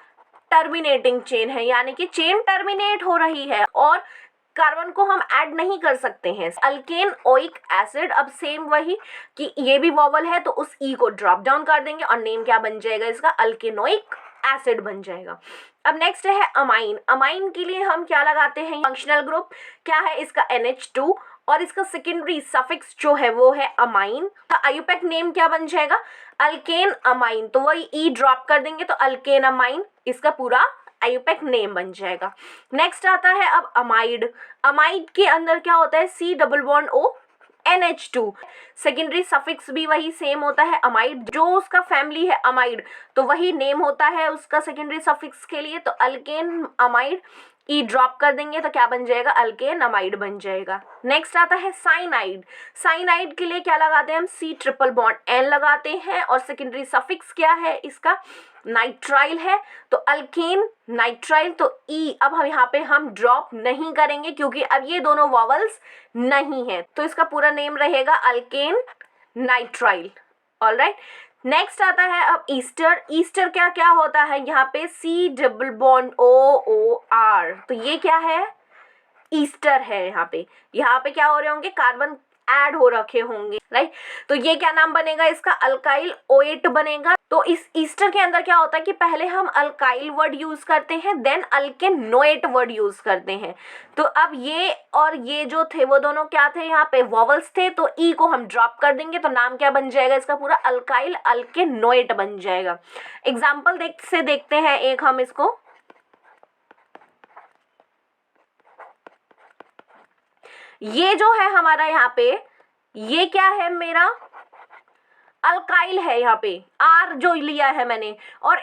टर्मिनेटिंग चेन है, यानी कि चेन टर्मिनेट हो रही है और कार्बन को हम ऐड नहीं कर सकते हैं। अल्केन ओइक एसिड, अब सेम वही कि ये भी वॉवल है तो उस ई को ड्रॉप डाउन कर देंगे और नेम क्या बन जाएगा इसका, अल्केनोइक एसिड बन जाएगा। अब नेक्स्ट है अमाइन। अमाइन के लिए हम क्या लगाते हैं, फंक्शनल ग्रुप क्या है इसका, NH2, और इसका सेकेंडरी सफिक्स जो है वो है अमाइन। आयुपैक नेम क्या बन जाएगा, अल्केन अमाइन, तो वही ई ड्रॉप कर देंगे तो अल्केन अमाइन इसका पूरा आयुपैक नेम बन जाएगा। नेक्स्ट आता है अब अमाइड। अमाइड के अंदर क्या होता है, C double bond O NH2, secondary suffix भी वही सेम होता है अमाइड, जो उसका फैमिली है अमाइड तो वही नेम होता है उसका सेकेंडरी सफिक्स के लिए। तो अल्केन अमाइड ई ड्रॉप कर देंगे तो क्या बन जाएगा, अल्केन अमाइड बन जाएगा। नेक्स्ट आता है साइनाइड। साइनाइड के लिए क्या लगाते हैं हम, C ट्रिपल बॉन्ड N लगाते हैं और सेकेंडरी सफिक्स क्या है इसका, नाइट्राइल है, तो अल्केन नाइट्राइल, तो ई अब हम यहाँ पे हम ड्रॉप नहीं करेंगे क्योंकि अब ये दोनों वॉवल्स नहीं है, तो इसका पूरा नेम रहेगा अल्केन नाइट्राइल। ऑलराइट, नेक्स्ट आता है अब ईस्टर। ईस्टर क्या क्या होता है यहाँ पे, C डबल बॉन्ड OOR, तो ये क्या है, ईस्टर है। यहाँ पे क्या हो रहे होंगे, कार्बन ऐड हो रखे होंगे, राइट। तो ये क्या नाम बनेगा इसका, अल्काइल OH बनेगा। तो इस ईस्टर के अंदर क्या होता है कि पहले हम अल्काइल वर्ड यूज करते हैं, देन अल्केनोएट वर्ड यूज करते हैं। तो अब ये और ये जो थे वो दोनों क्या थे, यहाँ पे वॉवल्स थे, तो ई को हम ड्रॉप कर देंगे तो नाम क्या बन जाएगा इसका, पूरा अल्काइल अल्केनोएट बन जाएगा। एग्जाम्पल देखते हैं एक हम इसको, ये जो है हमारा यहाँ पे, ये क्या है मेरा, अल्काइल है, यहाँ पे R जो लिया है मैंने, और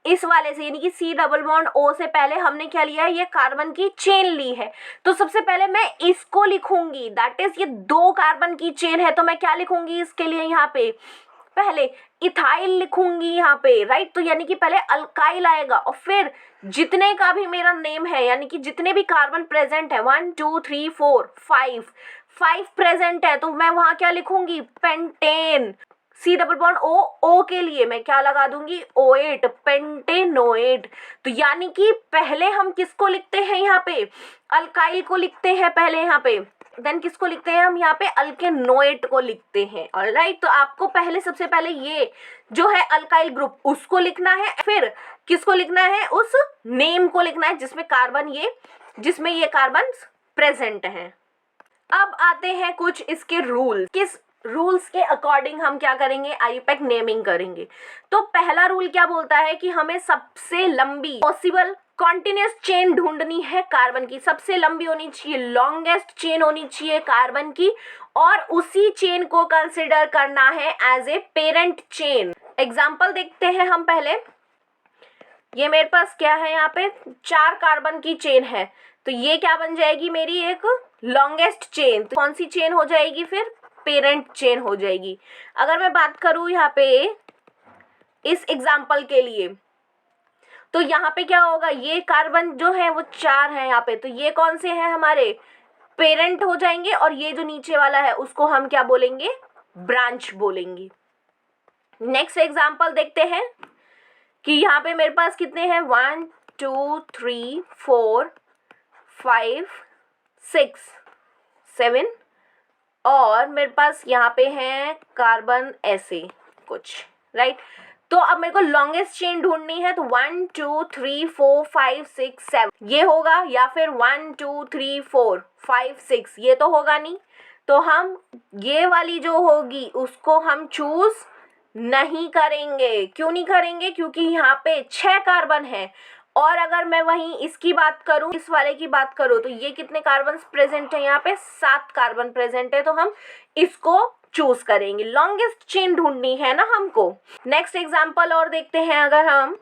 इस वाले से यानी कि C डबल बॉन्ड O से पहले हमने क्या लिया है, ये कार्बन की चेन ली है। तो सबसे पहले मैं इसको लिखूंगी, दैट इज ये 2 कार्बन की चेन है, तो मैं क्या लिखूंगी इसके लिए, यहाँ पे पहले इथाइल लिखूंगी यहाँ पे, राइट। तो यानी कि पहले अल्काइल आएगा और फिर जितने का भी मेरा नेम है, यानी कि जितने भी कार्बन प्रेजेंट है, 1 2 3 4 5 प्रेजेंट है, तो मैं वहां क्या लिखूंगी, pentane. C double bond O के लिए मैं क्या लगा दूंगी, OH, पेंटेनोएट। तो यानी कि पहले हम किसको लिखते हैं यहाँ पे, अल्काइल को लिखते हैं पहले यहाँ पे, देन किसको लिखते हैं हम यहाँ पे, अल्केनोएट को लिखते हैं। ऑलराइट, तो आपको पहले सबसे पहले ये जो है अल्काइल ग्रुप उसको लिखना है, फिर किसको लिखना है, उस नेम को लिखना है जिसमें ये कार्बन प्रेजेंट हैं। अब आते हैं कुछ इसके रूल, किस रूल्स के अकॉर्डिंग हम क्या करेंगे, आयुपैक नेमिंग करेंगे। तो पहला रूल क्या बोलता है कि हमें सबसे लंबी पॉसिबल कॉन्टिन्यूस चेन ढूंढनी है कार्बन की, सबसे लंबी होनी चाहिए, लॉन्गेस्ट चेन होनी चाहिए कार्बन की, और उसी चेन को कंसिडर करना है as a parent chain. Example देखते हैं हम पहले, ये मेरे पास क्या है, यहाँ पे 4 कार्बन की चेन है, तो ये क्या बन जाएगी मेरी, एक लॉन्गेस्ट चेन। तो कौन सी चेन हो जाएगी फिर, पेरेंट चेन हो जाएगी। अगर मैं बात करूं यहाँ पे इस एग्जाम्पल के लिए, तो यहाँ पे क्या होगा, ये कार्बन जो है वो 4 है यहाँ पे, तो ये कौन से हैं हमारे, पेरेंट हो जाएंगे और ये जो नीचे वाला है उसको हम क्या बोलेंगे, ब्रांच बोलेंगे। नेक्स्ट एग्जांपल देखते हैं कि यहाँ पे मेरे पास कितने हैं, 1 2 3 4 5 6 7 और मेरे पास यहाँ पे हैं कार्बन ऐसे कुछ, राइट। तो अब मेरे को लॉन्गेस्ट चेन ढूंढनी है, तो 1 2 3 4 5 6 7 ये होगा, या फिर 1 2 3 4 5 6 ये तो होगा नहीं। तो हम ये वाली जो होगी उसको हम चूज नहीं करेंगे। क्यों नहीं करेंगे, क्योंकि यहाँ पे 6 कार्बन है और अगर मैं वहीं इसकी बात करूं, इस वाले की बात करूं, तो ये कितने कार्बन प्रेजेंट है, यहाँ पे 7 कार्बन प्रेजेंट है, तो हम इसको चूज करेंगे। लॉन्गेस्ट चेन ढूंढनी है ना हमको। नेक्स्ट एग्जांपल और देखते हैं, अगर हम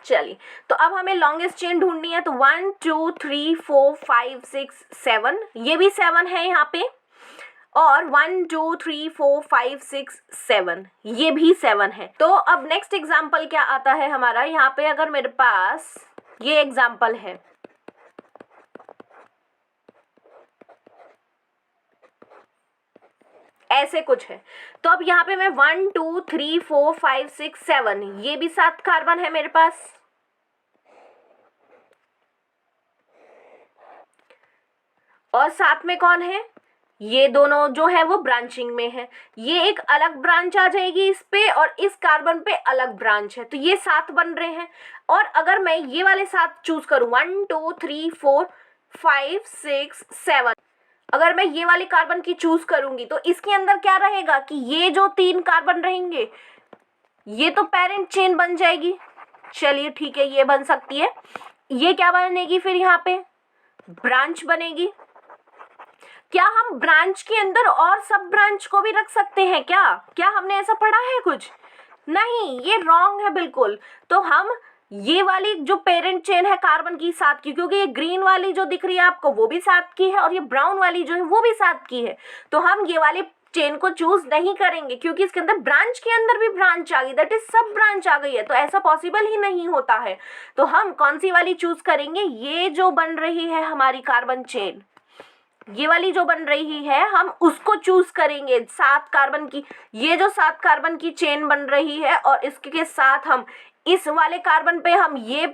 चलिए, तो अब हमें लॉन्गेस्ट चेन ढूंढनी है, तो 1 2 3 4 5 6 7 ये भी 7 है यहाँ पे, और 1 2 3 4 5 6 7 ये भी 7 है। तो अब नेक्स्ट एग्जाम्पल क्या आता है हमारा, यहाँ पे अगर मेरे पास ये एग्जाम्पल है, ऐसे कुछ है, तो अब यहाँ पे मैं 1 2 3 4 5 6 7 ये भी 7 कार्बन है मेरे पास, और साथ में कौन है, ये दोनों जो है वो ब्रांचिंग में है। ये एक अलग ब्रांच आ जाएगी इस पे, और इस कार्बन पे अलग ब्रांच है, तो ये 7 बन रहे हैं। और अगर मैं ये वाले 7 चूज करूं, 1 2 3 4 5 6 7, अगर मैं ये वाली कार्बन की चूज करूंगी तो इसके अंदर क्या रहेगा कि ये जो 3 कार्बन रहेंगे ये तो पेरेंट चेन बन जाएगी। चलिए ठीक है, ये बन सकती है। ये क्या बनेगी फिर, यहाँ पे ब्रांच बनेगी। क्या हम ब्रांच के अंदर और सब ब्रांच को भी रख सकते हैं क्या, क्या हमने ऐसा पढ़ा है कुछ, नहीं, ये रॉन्ग है बिल्कुल। तो हम ये वाली जो पेरेंट चेन है कार्बन की 7 की, क्योंकि ये ग्रीन वाली जो दिख रही है आपको वो भी 7 की है और ये ब्राउन वाली जो है वो भी 7 की है, तो हम ये वाली चेन को चूज नहीं करेंगे क्योंकि इसके अंदर ब्रांच के अंदर भी ब्रांच आ गई, दैट इज सब ब्रांच आ गई है, तो ऐसा पॉसिबल ही नहीं होता है। तो हम कौन सी वाली चूज करेंगे, ये जो बन रही है हमारी कार्बन चेन, ये वाली जो बन रही है हम उसको चूज करेंगे। 7 कार्बन की, ये जो 7 कार्बन की चेन बन रही है और इसके साथ हम इस वाले कार्बन पे हम ये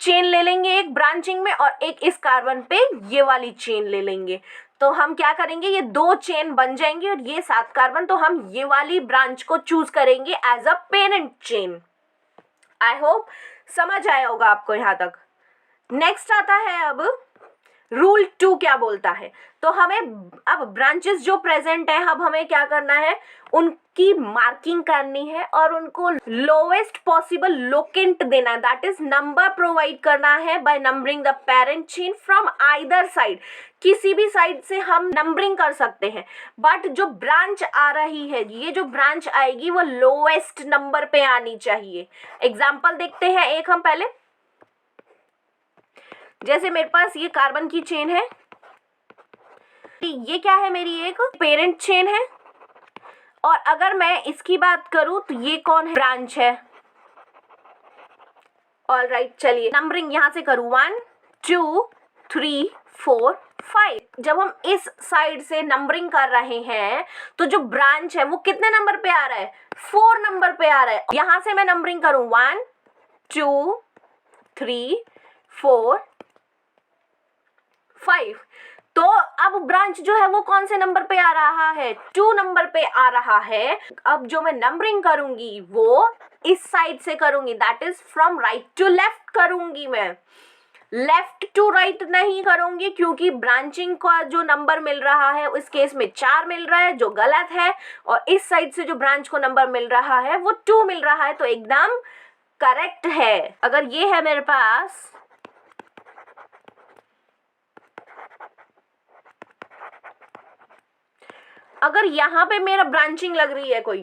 चेन ले लेंगे एक ब्रांचिंग में, और एक इस कार्बन पे ये वाली चेन ले लेंगे। तो हम क्या करेंगे, ये 2 चेन बन जाएंगे और ये 7 कार्बन, तो हम ये वाली ब्रांच को चूज करेंगे as a parent chain. I hope समझ आया होगा आपको यहाँ तक। नेक्स्ट आता है अब रूल 2 क्या बोलता है। तो हमें अब ब्रांचेस जो प्रेजेंट है, अब हमें क्या करना है, उनकी मार्किंग करनी है और उनको लोएस्ट पॉसिबल लोकेंट देना है, दैट इज नंबर प्रोवाइड करना है by numbering the parent chain from either side. किसी भी साइड से हम नंबरिंग कर सकते हैं, बट जो ब्रांच आ रही है, ये जो ब्रांच आएगी वो लोएस्ट नंबर पे आनी चाहिए। एग्जाम्पल देखते हैं एक हम पहले, जैसे मेरे पास ये कार्बन की चेन है, ये क्या है, मेरी एक पेरेंट चेन है, और अगर मैं इसकी बात करूं तो ये कौन है, ब्रांच है। ऑलराइट, चलिए नंबरिंग यहां से करूं, 1 2 3 4 5। जब हम इस साइड से नंबरिंग कर रहे हैं तो जो ब्रांच है वो कितने नंबर पे आ रहा है, 4 नंबर पे आ रहा है। यहां से मैं नंबरिंग करूं 1 2 3 4 5, तो अब ब्रांच जो है वो कौन से नंबर पे आ रहा है, 2 नंबर पे आ रहा है। अब जो मैं नंबरिंग करूंगी वो इस साइड से करूंगी, that is from right to left करूंगी, मैं लेफ्ट टू राइट नहीं करूंगी, क्योंकि ब्रांचिंग का जो नंबर मिल रहा है इस केस में 4 मिल रहा है जो गलत है, और इस साइड से जो ब्रांच को नंबर मिल रहा है वो 2 मिल रहा है, तो एकदम करेक्ट है। अगर ये है मेरे पास, अगर यहाँ पे मेरा ब्रांचिंग लग रही है कोई,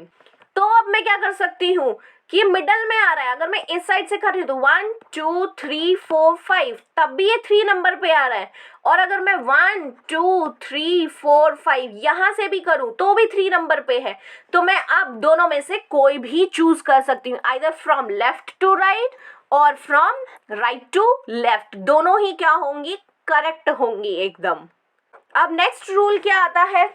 तो अब मैं क्या कर सकती हूँ कि मिडल में आ रहा है। अगर मैं इस साइड से कर रही हूँ तो 1 2 3 4 5, तब भी ये 3 नंबर पे आ रहा है। और अगर मैं 1 2 3 4 5 यहाँ से भी करूँ तो भी 3 नंबर पे है। तो मैं अब दोनों में से कोई भी चूज कर सकती हूँ, either from left to right और फ्रॉम राइट टू लेफ्ट। दोनों ही क्या होंगी, करेक्ट होंगी एकदम। अब नेक्स्ट रूल क्या आता है,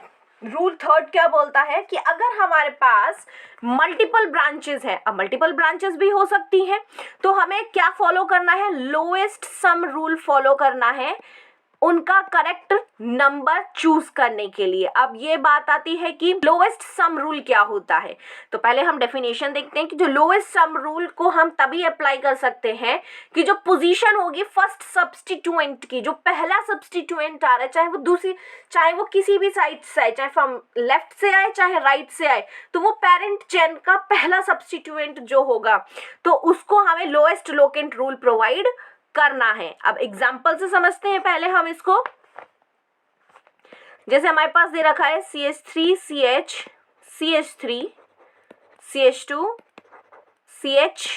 रूल थर्ड क्या बोलता है कि अगर हमारे पास मल्टीपल ब्रांचेस हैं, अब मल्टीपल ब्रांचेस भी हो सकती हैं, तो हमें क्या फॉलो करना है, लोएस्ट सम रूल फॉलो करना है उनका करेक्ट नंबर चूज करने के लिए। अब ये बात आती है कि लोएस्ट सम रूल क्या होता है। तो पहले हम डेफिनेशन देखते हैं कि जो लोएस्ट सम रूल को हम तभी अप्लाई कर सकते हैं कि जो पोजीशन होगी फर्स्ट सब्स्टिट्यूएंट की, जो पहला सब्स्टिट्यूएंट आ रहा है, चाहे वो किसी भी साइड से आए, चाहे फ्रॉम लेफ्ट से आए चाहे राइट से आए, तो वो पेरेंट चेन का पहला सब्स्टिट्यूएंट जो होगा तो उसको हमें लोएस्ट लोकेंट रूल प्रोवाइड करना है। अब एग्जाम्पल से समझते हैं पहले हम इसको। जैसे हमारे पास दे रखा है CH3 CH CH3 CH2 CH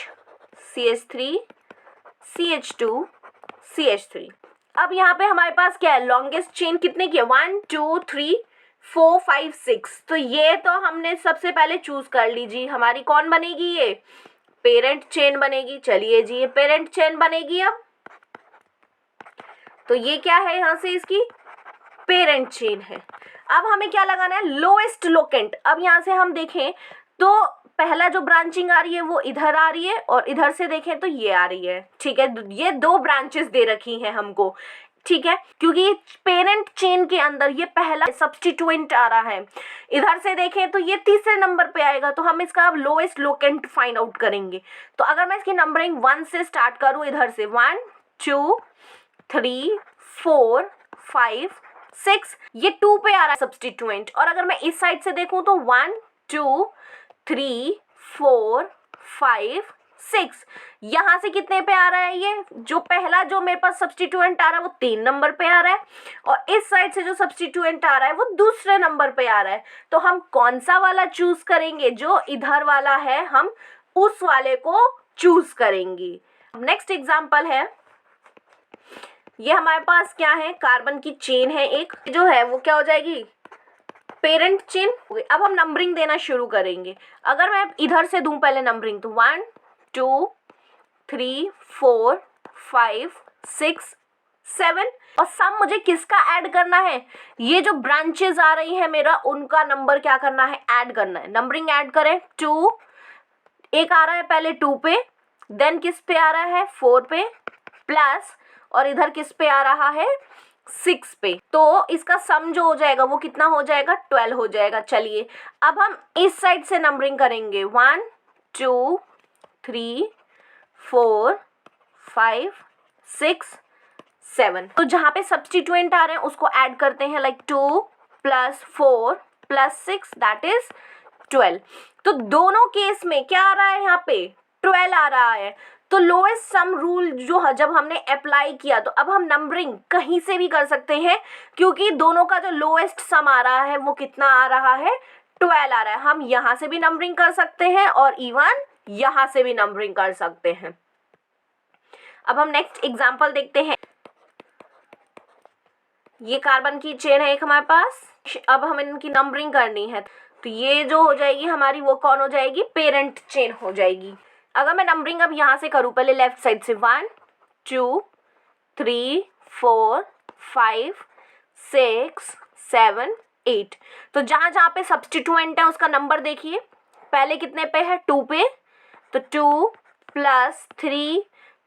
CH3 CH2 CH3। अब यहाँ पे हमारे पास क्या है, लॉन्गेस्ट चेन कितने की है, 1 2 3 4 5 6। तो ये तो हमने सबसे पहले चूज कर लीजिए, हमारी कौन बनेगी, ये पेरेंट चेन बनेगी। चलिए जी, ये पेरेंट चेन बनेगी। अब तो ये क्या है, यहाँ से इसकी पेरेंट चेन है। अब हमें क्या लगाना है, लोएस्ट लोकेंट। अब यहाँ से हम देखें तो पहला जो ब्रांचिंग आ रही है वो इधर आ रही है और इधर से देखें तो ये आ रही है। ठीक है, ये दो ब्रांचेस दे रखी हैं हमको। ठीक है, क्योंकि पेरेंट चेन के अंदर ये पहला सब्स्टिट्यूएंट आ रहा है। इधर से देखें तो ये तीसरे नंबर पे आएगा, तो हम इसका अब लोएस्ट लोकेंट फाइंड आउट करेंगे। तो अगर मैं इसकी नंबरिंग 1 से स्टार्ट करूं, इधर से 1 2 3 4 5 6, ये 2 पे आ रहा है सब्स्टिट्यूएंट। और अगर मैं इस साइड से देखूं तो 1 2 3 4 5 6, यहाँ से कितने पे आ रहा है, ये जो पहला जो मेरे पास सब्स्टिट्यूएंट आ रहा है वो 3 नंबर पे आ रहा है, और इस साइड से जो सब्स्टिट्यूएंट आ रहा है वो दूसरे नंबर पे आ रहा है। तो हम कौन सा वाला चूज करेंगे, जो इधर वाला है हम उस वाले को चूज करेंगे। नेक्स्ट एग्जाम्पल है, ये हमारे पास क्या है, कार्बन की चेन है एक, जो है वो क्या हो जाएगी, पेरेंट चेन। अब हम नंबरिंग देना शुरू करेंगे। अगर मैं इधर से दूं पहले नंबरिंग, तो 1 2 3 4 5 6 7, और सब मुझे किसका ऐड करना है, ये जो ब्रांचेस आ रही है मेरा उनका नंबर क्या करना है, ऐड करना है। नंबरिंग ऐड करें, 2 एक आ रहा है पहले 2 पे, देन किस पे आ रहा है 4 पे, प्लस और इधर किस पे आ रहा है 6 पे। तो इसका सम जो हो जाएगा वो कितना हो जाएगा, 12 हो जाएगा। चलिए अब हम इस साइड से नंबरिंग करेंगे, 1 2 3 4 5 6 7। तो जहाँ पे सब्स्टिट्यूएंट आ रहे हैं उसको ऐड करते हैं, लाइक 2 + 4 + 6 दैट इज 12। तो दोनों केस में क्या आ रहा है, यहाँ पे 12 आ रहा है। तो लोएस्ट सम रूल जो जब हमने अप्लाई किया, तो अब हम नंबरिंग कहीं से भी कर सकते हैं, क्योंकि दोनों का जो लोएस्ट सम आ रहा है वो कितना आ रहा है, 12 आ रहा है। हम यहाँ से भी नंबरिंग कर सकते हैं और इवन यहाँ से भी नंबरिंग कर सकते हैं। अब हम नेक्स्ट एग्जाम्पल देखते हैं। ये कार्बन की चेन है एक हमारे पास, अब हमें इनकी नंबरिंग करनी है। तो ये जो हो जाएगी हमारी, वो कौन हो जाएगी, पेरेंट चेन हो जाएगी। अगर मैं नंबरिंग अब यहाँ से करूँ, पहले लेफ्ट साइड से 1 2 3 4 5 6 7 8, तो जहाँ जहाँ पे सब्स्टिट्यूएंट है उसका नंबर देखिए। पहले कितने पे है, 2 पे, तो 2 + 3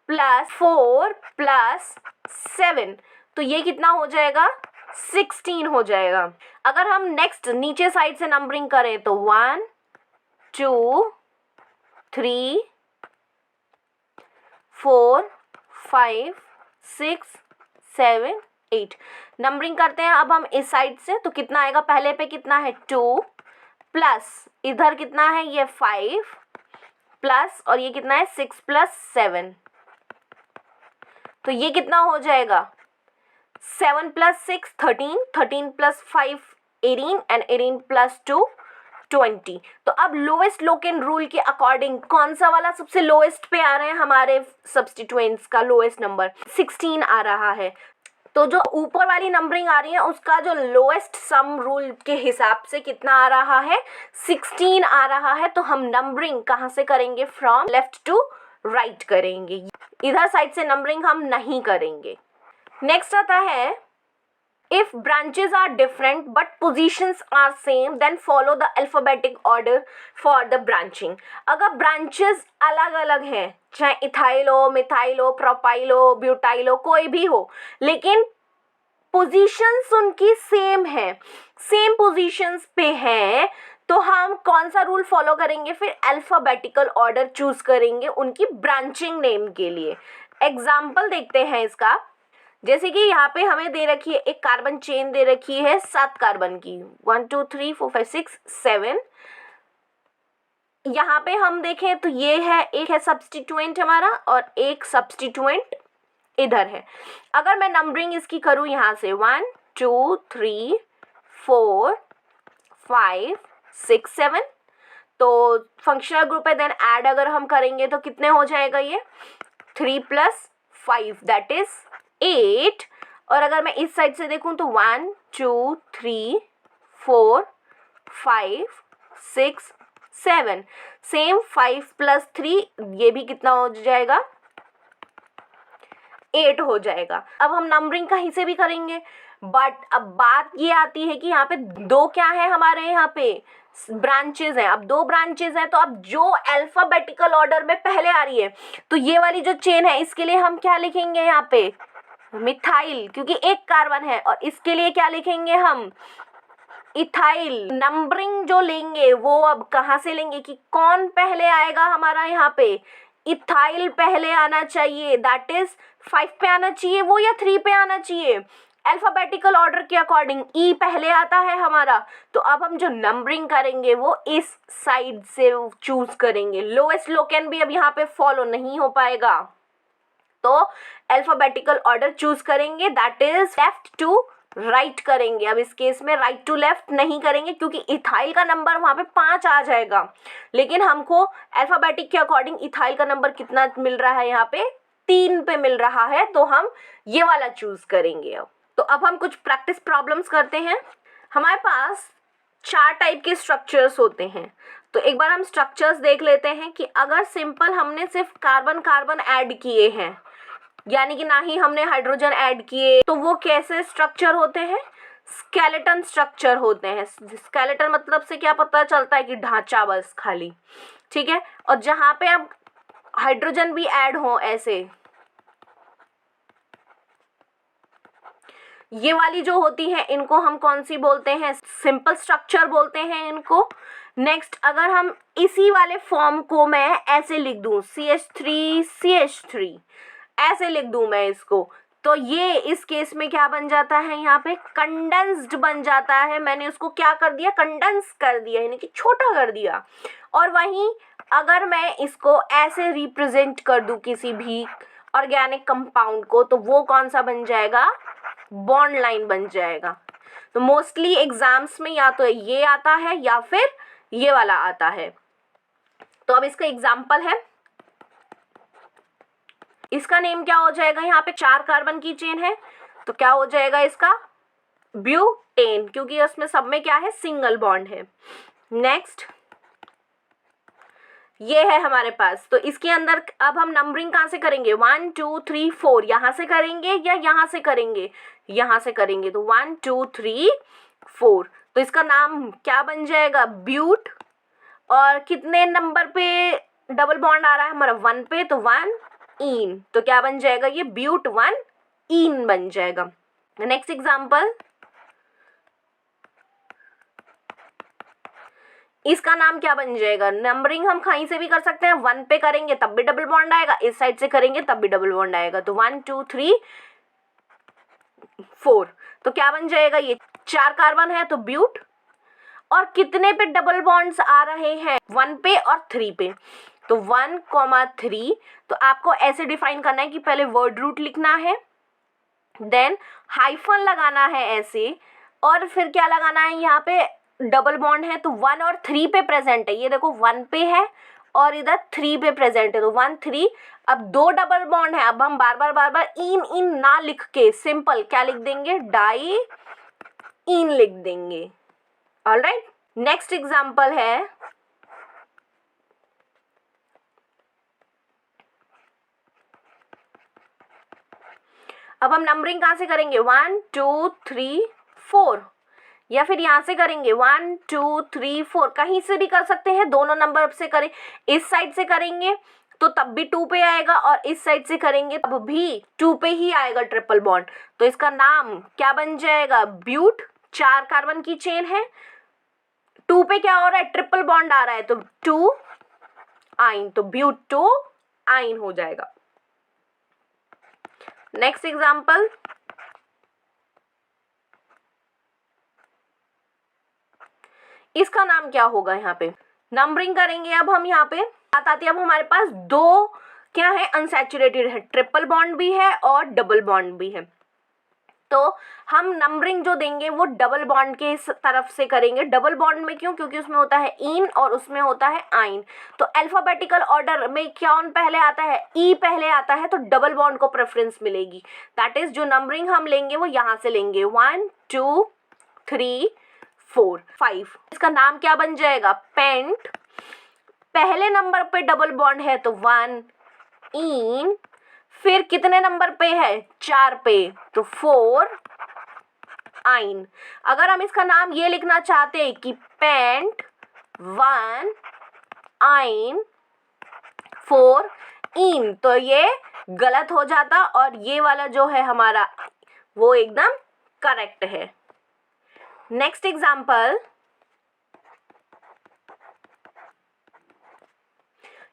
+ 4 + 7, तो ये कितना हो जाएगा, 16 हो जाएगा। अगर हम नेक्स्ट नीचे साइड से नंबरिंग करें तो 1 2 3 4 5 6 7 8, नंबरिंग करते हैं अब हम इस साइड से। तो कितना आएगा, पहले पे कितना है 2 प्लस इधर कितना है, ये 5 प्लस और ये कितना है 6 + 7, तो ये कितना हो जाएगा, 7 + 6 13, 13 + 5 18 एंड 18 + 2 20। तो अब लोएस्ट लोकेन रूल के अकॉर्डिंग कौन सा वाला सबसे लोएस्ट पे आ रहे हैं हमारे सब्स्टिट्यूएंट्स का लोएस्ट नंबर 16 आ रहा है। तो जो ऊपर वाली नंबरिंग आ रही है उसका जो लोएस्ट सम रूल के हिसाब से कितना आ रहा है, 16 आ रहा है। तो हम नंबरिंग कहाँ से करेंगे, फ्रॉम लेफ्ट टू राइट करेंगे, इधर साइड से नंबरिंग हम नहीं करेंगे। नेक्स्ट आता है if branches are different but positions are same then follow the alphabetic order for the branching। अगर branches अलग अलग हैं, चाहे इथाइल हो, मिथाइल हो, प्रोपाइल हो, ब्यूटाइल हो, कोई भी हो, लेकिन पोजीशंस उनकी सेम है, सेम पोजीशंस पे हैं, तो हम कौन सा रूल फॉलो करेंगे, फिर अल्फाबेटिकल ऑर्डर चूज करेंगे उनकी ब्रांचिंग नेम के लिए। एग्जाम्पल देखते हैं इसका। जैसे कि यहाँ पे हमें दे रखी है एक कार्बन चेन दे रखी है 7 कार्बन की, 1 2 3 4 5 6 7। यहाँ पे हम देखें तो ये है, एक है सब्स्टिट्यूएंट हमारा और एक सब्स्टिट्यूएंट इधर है। अगर मैं नंबरिंग इसकी करूँ यहाँ से 1 2 3 4 5 6 7, तो फंक्शनल ग्रुप है। देन ऐड अगर हम करेंगे तो कितने हो जाएगा, ये 3 + 5 दैट इज 8। और अगर मैं इस साइड से देखूं तो 1 2 3 4 5 6 7, सेम 5 + 3, ये भी कितना हो जाएगा, 8 हो जाएगा। अब हम नंबरिंग कहीं से भी करेंगे, बट अब बात ये आती है कि यहाँ पे दो क्या है, हमारे यहाँ पे ब्रांचेज हैं। अब 2 ब्रांचेज हैं, तो अब जो अल्फाबेटिकल ऑर्डर में पहले आ रही है, तो ये वाली जो चेन है इसके लिए हम क्या लिखेंगे यहाँ पे, मिथाइल, क्योंकि एक कार्बन है। और इसके लिए क्या लिखेंगे हम, इथाइल। नंबरिंग जो लेंगे वो अब कहाँ से लेंगे कि कौन पहले आएगा हमारा, यहाँ पे इथाइल पहले आना चाहिए, दैट इज 5 पे आना चाहिए वो, या 3 पे आना चाहिए। अल्फाबेटिकल ऑर्डर के अकॉर्डिंग ई पहले आता है हमारा, तो अब हम जो नंबरिंग करेंगे वो इस साइड से चूज करेंगे। लोएस्ट लोकेन भी अब यहाँ पे फॉलो नहीं हो पाएगा, तो अल्फाबेटिकल ऑर्डर चूज करेंगे, that is left to right करेंगे। अब इस केस में राइट टू लेफ्ट नहीं करेंगे क्योंकि इथाइल का नंबर वहाँ पे 5 आ जाएगा, लेकिन हमको अल्फाबेटिक के अकॉर्डिंग इथाइल का नंबर कितना मिल रहा है, यहाँ पे 3 पे मिल रहा है, तो हम ये वाला चूज करेंगे। तो अब हम कुछ प्रैक्टिस प्रॉब्लम्स करते हैं। हमारे पास 4 टाइप के स्ट्रक्चर्स होते हैं, तो एक बार हम स्ट्रक्चर्स देख लेते हैं कि अगर सिंपल हमने सिर्फ कार्बन कार्बन ऐड किए हैं, यानी कि ना ही हमने हाइड्रोजन ऐड किए, तो वो कैसे स्ट्रक्चर होते हैं, स्केलेटन स्ट्रक्चर होते हैं। स्केलेटन मतलब से क्या पता चलता है कि ढांचा बस खाली, ठीक है। और जहाँ पे अब हाइड्रोजन भी ऐड हो, ऐसे ये वाली जो होती है इनको हम कौन सी बोलते हैं, सिंपल स्ट्रक्चर बोलते हैं इनको। नेक्स्ट, अगर हम इसी वाले फॉर्म को मैं ऐसे लिख दूं, CH3CH3 ऐसे लिख दूं मैं इसको, तो ये इस केस में क्या बन जाता है, यहाँ पे कंडेंस्ड बन जाता है। मैंने उसको क्या कर दिया, कंडेंस कर दिया, यानी कि छोटा कर दिया। और वहीं अगर मैं इसको ऐसे रिप्रेजेंट कर दूं किसी भी ऑर्गेनिक कंपाउंड को, तो वो कौन सा बन जाएगा, बॉन्ड लाइन बन जाएगा। तो मोस्टली एग्जाम्स में या तो ये आता है या फिर ये वाला आता है। तो अब इसका एग्जाम्पल है, इसका नेम क्या हो जाएगा, यहाँ पे 4 कार्बन की चेन है, तो क्या हो जाएगा इसका, ब्यूटेन, क्योंकि उसमें सब में क्या है, सिंगल बॉन्ड है। नेक्स्ट, ये है हमारे पास, तो इसके अंदर अब हम नंबरिंग कहाँ से करेंगे, 1 2 3 4 यहाँ से करेंगे या यहाँ से करेंगे, यहाँ से करेंगे, तो 1 2 3 4, तो इसका नाम क्या बन जाएगा, ब्यूट। और कितने नंबर पे डबल बॉन्ड आ रहा है हमारा, 1 पे, तो 1 इन, तो क्या बन जाएगा, ये ब्यूट 1 इन बन जाएगा। नेक्स्ट एग्जाम्पल, इसका नाम क्या बन जाएगा, नंबरिंग हम कहीं से भी कर सकते हैं, 1 पे करेंगे तब भी डबल बॉन्ड आएगा, इस साइड से करेंगे तब भी डबल बॉन्ड आएगा, तो 1 2 3 4, तो क्या बन जाएगा, ये 4 कार्बन है तो ब्यूट। और कितने पे डबल बॉन्ड्स आ रहे हैं, 1 पे और 3 पे, तो 1, 3, तो आपको ऐसे डिफाइन करना है कि पहले वर्ड रूट लिखना है, देन हाइफन लगाना है ऐसे, और फिर क्या लगाना है यहाँ पे, डबल बॉन्ड है तो 1 और 3 पे प्रेजेंट है, ये देखो 1 पे है और इधर 3 पे प्रेजेंट है, तो 1 3। अब 2 डबल बॉन्ड है, अब हम बार बार इन इन ना लिख के सिंपल क्या लिख देंगे, डाई इन लिख देंगे। ऑलराइट, नेक्स्ट एग्जांपल है, अब हम नंबरिंग कहाँ से करेंगे, 1 2 3 4, या फिर यहाँ से करेंगे 1 2 3 4, कहीं से भी कर सकते हैं, दोनों नंबर से करें। इस साइड से करेंगे तो तब भी 2 पे आएगा और इस साइड से करेंगे तब भी 2 पे ही आएगा ट्रिपल बॉन्ड। तो इसका नाम क्या बन जाएगा, ब्यूट। 4 कार्बन की चेन है, 2 पे क्या हो रहा है, ट्रिपल बॉन्ड आ रहा है, तो 2 आइन, तो ब्यूटो आइन हो जाएगा। नेक्स्ट एग्जांपल, इसका नाम क्या होगा, यहाँ पे नंबरिंग करेंगे। अब हम यहाँ पे बात आती है, अब हमारे पास दो क्या है, अनसैचुरेटेड है, ट्रिपल बॉन्ड भी है और डबल बॉन्ड भी है। तो हम नंबरिंग जो देंगे वो डबल बॉन्ड के तरफ से करेंगे। डबल बॉन्ड में क्यों, क्योंकि उसमें होता है इन और उसमें होता है आइन। तो अल्फाबेटिकल ऑर्डर में कौन पहले आता है, ई पहले आता है, तो डबल बॉन्ड को प्रेफरेंस मिलेगी। दैट इज जो नंबरिंग हम लेंगे वो यहाँ से लेंगे, 1 2 3 4 5। इसका नाम क्या बन जाएगा, पेंट। पहले नंबर पे डबल बॉन्ड है तो 1 इन, फिर कितने नंबर पे है, 4 पे, तो 4 आइन। अगर हम इसका नाम ये लिखना चाहते हैं कि पेंट 1 आइन 4 इन, तो ये गलत हो जाता और ये वाला जो है हमारा वो एकदम करेक्ट है। नेक्स्ट एग्जाम्पल,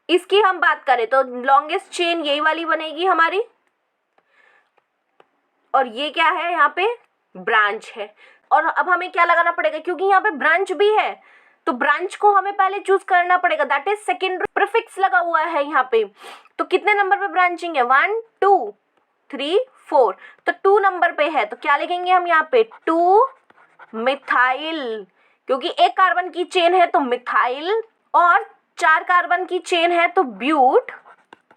इसकी हम बात करें तो लॉन्गेस्ट चेन यही वाली बनेगी हमारी, और ये क्या है, यहाँ पे ब्रांच है। और अब हमें क्या लगाना पड़ेगा, क्योंकि यहाँ पे ब्रांच भी है तो ब्रांच को हमें पहले चूज करना पड़ेगा, दैट इज सेकेंडरी प्रीफिक्स लगा हुआ है यहाँ पे। तो कितने नंबर पे ब्रांचिंग है, 1 2 3 4, तो 2 नंबर पे है, तो क्या लिखेंगे हम यहाँ पे, 2 मिथाइल, क्योंकि एक कार्बन की चेन है तो मिथाइल, और 4 कार्बन की चेन है तो ब्यूट,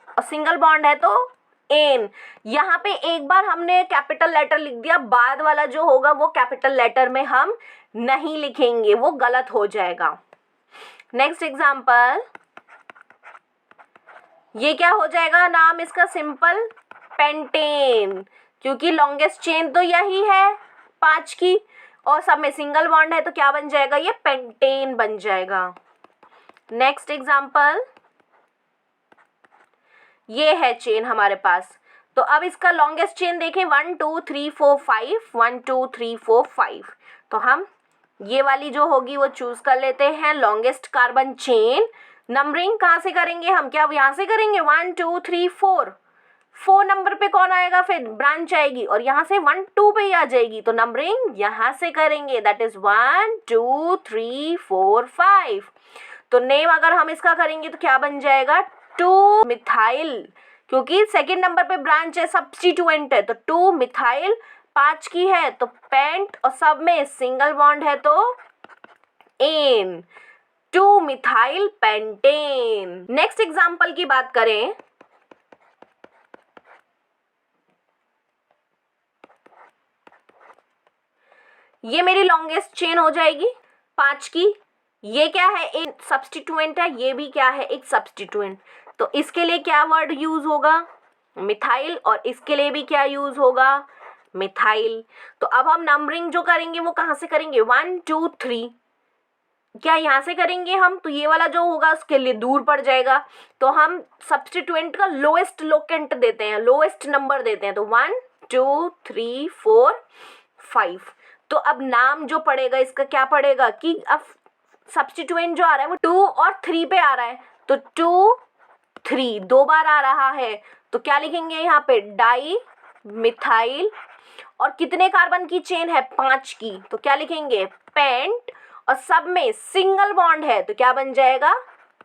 और सिंगल बॉन्ड है तो एन। यहाँ पे एक बार हमने कैपिटल लेटर लिख दिया, बाद वाला जो होगा वो कैपिटल लेटर में हम नहीं लिखेंगे, वो गलत हो जाएगा। नेक्स्ट एग्जांपल, ये क्या हो जाएगा नाम इसका, सिंपल पेंटेन, क्योंकि लॉन्गेस्ट चेन तो यही है 5 की और सब में सिंगल बॉन्ड है, तो क्या बन जाएगा, ये पेंटेन बन जाएगा। नेक्स्ट एग्जांपल, ये है चेन हमारे पास, तो अब इसका लॉन्गेस्ट चेन देखें, 1 2 3 4 5, 1 2 3 4 5, तो हम ये वाली जो होगी वो चूज कर लेते हैं, लॉन्गेस्ट कार्बन चेन। नंबरिंग कहाँ से करेंगे हम, क्या यहाँ से करेंगे, 1 2 3 4, 4 नंबर पे कौन आएगा, फिर ब्रांच आएगी और यहाँ से 1 2 पे ही आ जाएगी, तो नंबरिंग यहाँ से करेंगे, दैट इज 1 2 3 4 5। तो नेम अगर हम इसका करेंगे तो क्या बन जाएगा, 2 मिथाइल, क्योंकि सेकंड नंबर पे ब्रांच है, सब्स्टिट्यूएंट है, तो 2 मिथाइल, 5 की है तो पेंट, और सब में सिंगल बॉन्ड है तो n, 2 methyl pentane. Next example की बात करें, ये मेरी लॉन्गेस्ट चेन हो जाएगी 5 की। ये क्या है, एक सब्स्टिट्यूएंट है, ये भी क्या है, एक सब्स्टिट्यूएंट, तो इसके लिए क्या वर्ड यूज होगा, मिथाइल, और इसके लिए भी क्या यूज होगा, मिथाइल। तो अब हम नंबरिंग जो करेंगे वो कहाँ से करेंगे, 1 2 3, क्या यहाँ से करेंगे हम, तो ये वाला जो होगा उसके लिए दूर पड़ जाएगा, तो हम सब्स्टिट्यूएंट का लोएस्ट लोकेंट देते हैं, लोएस्ट नंबर देते हैं, तो 1 2 3 4 5। तो अब नाम जो पड़ेगा इसका क्या पड़ेगा कि अब सब्स्टिट्यूएंट जो आ रहा है वो 2 और 3 पे आ रहा है, तो 2 3 दो बार आ रहा है, तो क्या लिखेंगे यहाँ पे, डाई मिथाइल, और कितने कार्बन की चेन है, 5 की, तो क्या लिखेंगे, पेंट, और सब में सिंगल बॉन्ड है तो क्या बन जाएगा,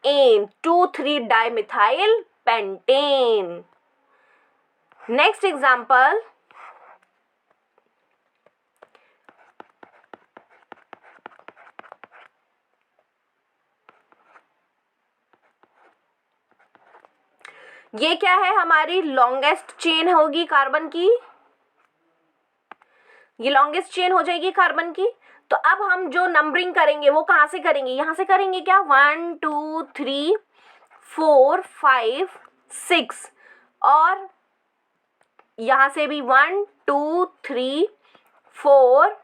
n, 2 3 di methyl pentane. Next example, ये क्या है, हमारी लॉन्गेस्ट चेन होगी कार्बन की, ये लॉन्गेस्ट चेन हो जाएगी कार्बन की। तो अब हम जो नंबरिंग करेंगे वो कहाँ से करेंगे, यहाँ से करेंगे क्या, 1 2 3 4 5 6, और यहाँ से भी 1 2 3 4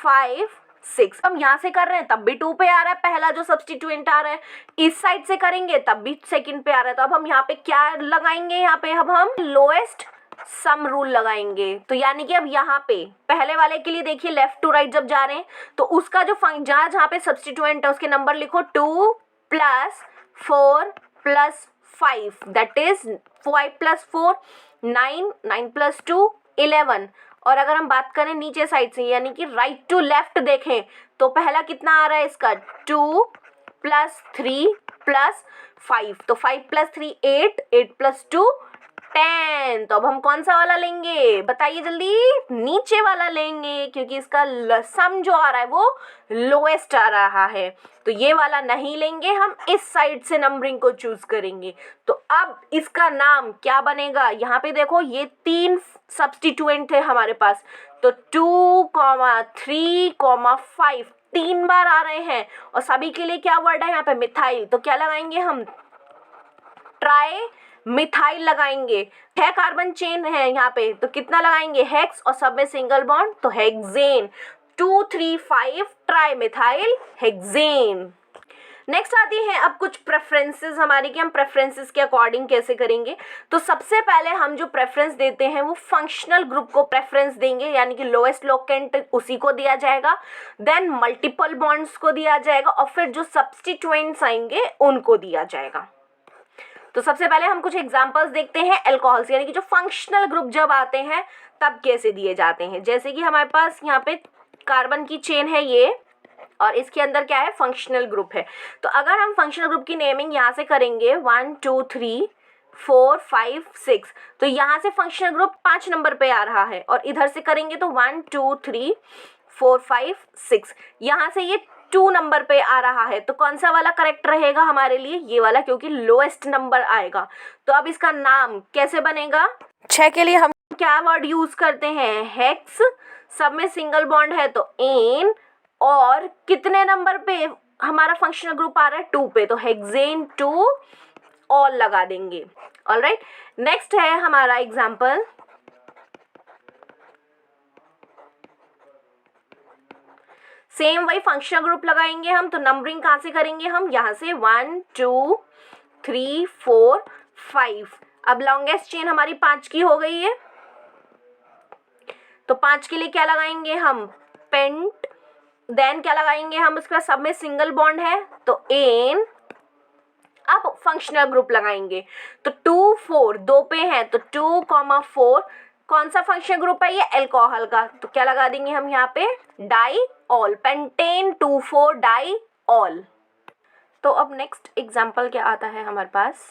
5 6। हम यहाँ से कर रहे हैं तब भी 2 पे आ रहा है, पहला जो सब्स्टिट्यूएंट आ रहा है। इस साइड से करेंगे तब भी सेकंड पे आ रहा है। तो अब हम यहाँ पे क्या लगाएंगे, यहाँ पे अब हम लोएस्ट सम रूल लगाएंगे। तो यानी कि अब यहाँ पे पहले वाले के लिए देखिए लेफ्ट टू राइट जब जा रहे हैं तो उसका जो जहाँ पे सब्स्टिट्यूएंट है उसके नंबर लिखो 2 + 4 + 5, दैट इज 5 + 4 9, 9 + 2 11। और अगर हम बात करें नीचे साइड से यानी कि राइट टू लेफ्ट देखें तो पहला कितना आ रहा है इसका 2 + 3 + 5, तो 5 + 3 8, 8 + 2 10। तो अब हम कौन सा वाला लेंगे बताइए जल्दी, नीचे वाला लेंगे क्योंकि इसका सम जो आ रहा है वो लोएस्ट आ रहा है। तो ये वाला नहीं लेंगे, हम इस साइड से नंबरिंग को चूज करेंगे। तो अब इसका नाम क्या बनेगा, यहाँ पे देखो ये 3 सब्स्टिट्यूएंट है हमारे पास, तो 2, 3, 5 3 बार आ रहे हैं और सभी के लिए क्या वर्ड है यहाँ पे, मिथाइल। तो क्या लगाएंगे हम, ट्राई मिथाइल लगाएंगे। 6 कार्बन चेन है यहाँ पे तो कितना लगाएंगे, हेक्स, और सब में सिंगल बॉन्ड तो hexane. 2 3 5 tri methyl hexane. Next आती है अब कुछ प्रेफरेंसेस हमारी कि हम प्रेफरेंसेस के अकॉर्डिंग कैसे करेंगे। तो सबसे पहले हम जो प्रेफरेंस देते हैं वो फंक्शनल ग्रुप को प्रेफरेंस देंगे, यानी कि लोएस्ट लोकेंट उसी को दिया जाएगा, देन मल्टीपल बॉन्ड्स को दिया जाएगा और फिर जो सब्स्टिट्यूएंट्स आएंगे उनको दिया जाएगा। तो सबसे पहले हम कुछ एग्जांपल्स देखते हैं अल्कोहल्स, यानी कि जो फंक्शनल ग्रुप जब आते हैं तब कैसे दिए जाते हैं। जैसे कि हमारे पास यहाँ पे कार्बन की चेन है ये, और इसके अंदर क्या है, फंक्शनल ग्रुप है। तो अगर हम फंक्शनल ग्रुप की नेमिंग यहाँ से करेंगे 1 2 3 4 5 6, तो यहाँ से फंक्शनल ग्रुप 5 नंबर पे आ रहा है, और इधर से करेंगे तो 1 2 3 4 5 6, यहाँ से ये 2 नंबर पे आ रहा है। तो कौन सा वाला करेक्ट रहेगा हमारे लिए, ये वाला, क्योंकि लोएस्ट नंबर आएगा। तो अब इसका नाम कैसे बनेगा, 6 के लिए हम क्या वर्ड यूज करते हैं, हेक्स, सब में सिंगल बॉन्ड है तो एन, और कितने नंबर पे हमारा फंक्शनल ग्रुप आ रहा है, 2 पे, तो हेक्सेन 2 ऑल लगा देंगे। ऑलराइट, नेक्स्ट है हमारा एग्जाम्पल, सेम वही फंक्शनल ग्रुप लगाएंगे हम। तो नंबरिंग कहाँ से करेंगे हम, यहाँ से 1 2 3 4 5। अब लॉन्गेस्ट चेन हमारी 5 की हो गई है, तो 5 के लिए क्या लगाएंगे हम, पेंट, देन क्या लगाएंगे हम, उसके बाद सब में सिंगल बॉन्ड है तो एन। अब फंक्शनल ग्रुप लगाएंगे तो 2 4 2 पे है तो 2, 4, कौन सा फंक्शनल ग्रुप है ये, अल्कोहल का, तो क्या लगा देंगे हम यहाँ पे, diol, pentane 2 4 diol. तो अब नेक्स्ट एग्जांपल क्या आता है हमारे पास,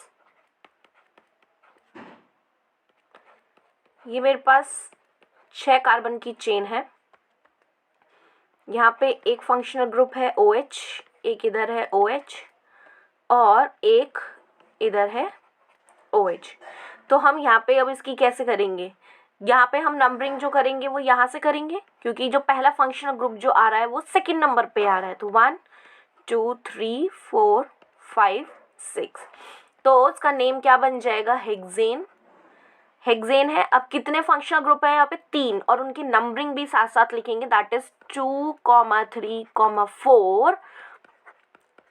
ये मेरे पास 6 कार्बन की चेन है, यहाँ पे एक फंक्शनल ग्रुप है OH, एक इधर है OH और एक इधर है OH। तो हम यहाँ पे अब इसकी कैसे करेंगे, यहाँ पे हम नंबरिंग जो करेंगे वो यहाँ से करेंगे, क्योंकि जो पहला फंक्शनल ग्रुप जो आ रहा है वो सेकंड नंबर पे आ रहा है। तो 1 2 3 4 5 6, तो उसका नेम क्या बन जाएगा, हेक्सेन। हेक्सेन है। अब कितने फंक्शनल ग्रुप है यहाँ पे, 3, और उनकी नंबरिंग भी साथ साथ लिखेंगे, दैट इज 2, 3, 4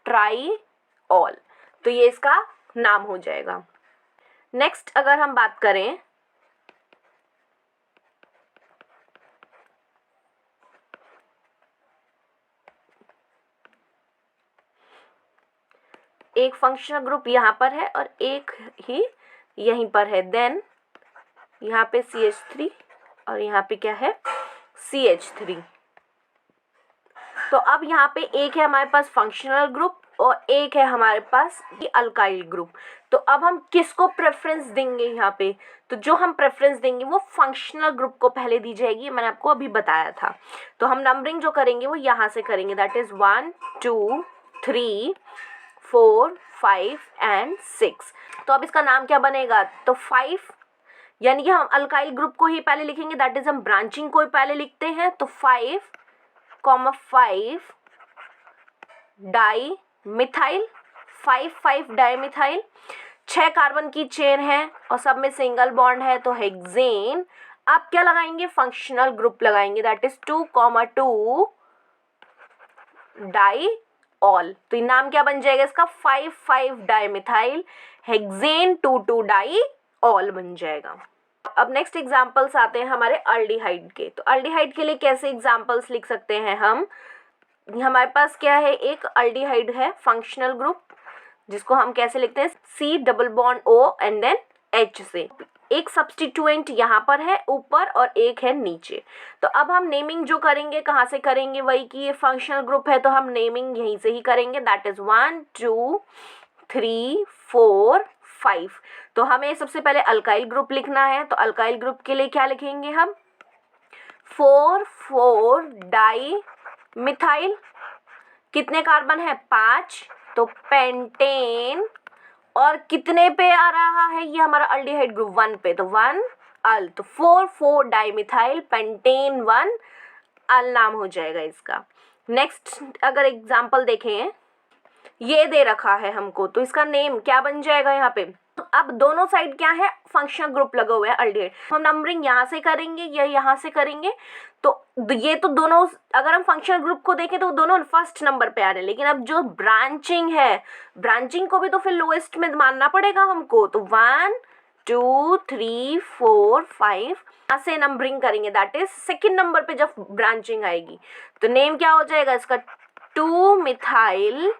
ट्राई ऑल। तो ये इसका नाम हो जाएगा। नेक्स्ट अगर हम बात करें एक फंक्शनल ग्रुप यहाँ पर है और एक ही यहीं पर है, देन यहाँ पे CH3 और यहाँ पे क्या है, CH3। तो अब यहाँ पे एक है हमारे पास फंक्शनल ग्रुप और एक है हमारे पास अल्काइल ग्रुप। तो अब हम किसको प्रेफरेंस देंगे यहाँ पे, तो जो हम प्रेफरेंस देंगे वो फंक्शनल ग्रुप को पहले दी जाएगी, मैंने आपको अभी बताया था। तो हम नंबरिंग जो करेंगे वो यहाँ से करेंगे, दैट इज 1 2 3 4 5 एंड 6। तो अब इसका नाम क्या बनेगा, तो 5 यानी कि हम अल्काइल ग्रुप को ही पहले लिखेंगे, दैट इज हम ब्रांचिंग को ही पहले लिखते हैं। तो 5 di methyl, 5 di methyl, 6 carbon की चेन है और सब में सिंगल बॉन्ड है तो हेक्सेन। आप क्या लगाएंगे, फंक्शनल ग्रुप लगाएंगे, दैट इज 2,2 डाई ऑल। तो ये नाम क्या बन जाएगा इसका, 5 di methyl hexane 2,2 diol बन जाएगा। अब नेक्स्ट एग्जांपल्स आते हैं हमारे अल्डिहाइड के। तो अल्डिहाइड के लिए कैसे एग्जांपल्स लिख सकते हैं हम, हमारे पास क्या है, एक अल्डिहाइड है फंक्शनल ग्रुप जिसको हम कैसे लिखते हैं, C double bond O and then H से। एक सब्स्टिट्यूएंट यहाँ पर है ऊपर और एक है नीचे। तो अब हम नेमिंग जो करेंगे कहाँ से करेंगे, वही कि ये फंक्शनल ग्रुप है तो हम नेमिंग यहीं से ही करेंगे, दैट इज 1 2 3 4 5। तो हमें सबसे पहले अल्काइल ग्रुप लिखना है, तो अल्काइल ग्रुप के लिए क्या लिखेंगे हम, 4 डाई मिथाइल, कितने कार्बन है, 5, तो पेंटेन, और कितने पे आ रहा है ये हमारा अल्डिहाइड ग्रुप, 1 पे, तो 1 अल, तो 4 डाई मिथाइल पेंटेन 1 अल नाम हो जाएगा इसका। नेक्स्ट अगर एग्जांपल देखें, ये दे रखा है हमको, तो इसका नेम क्या बन जाएगा यहाँ पे। अब दोनों साइड क्या है, फंक्शनल ग्रुप लगे हुए हैं अल्डिहाइड, हम नंबरिंग यहाँ से करेंगे या यहाँ से करेंगे, तो ये तो दोनों, अगर हम फंक्शनल ग्रुप को देखें तो दोनों फर्स्ट नंबर पे आ रहे हैं, लेकिन अब जो ब्रांचिंग है, ब्रांचिंग को भी तो फिर लोएस्ट में मानना पड़ेगा हमको, तो 1 2 3 4 5 यहाँ से नंबरिंग करेंगे, दैट इज सेकेंड नंबर पे जब ब्रांचिंग आएगी। तो नेम क्या हो जाएगा इसका, 2 मिथाइल,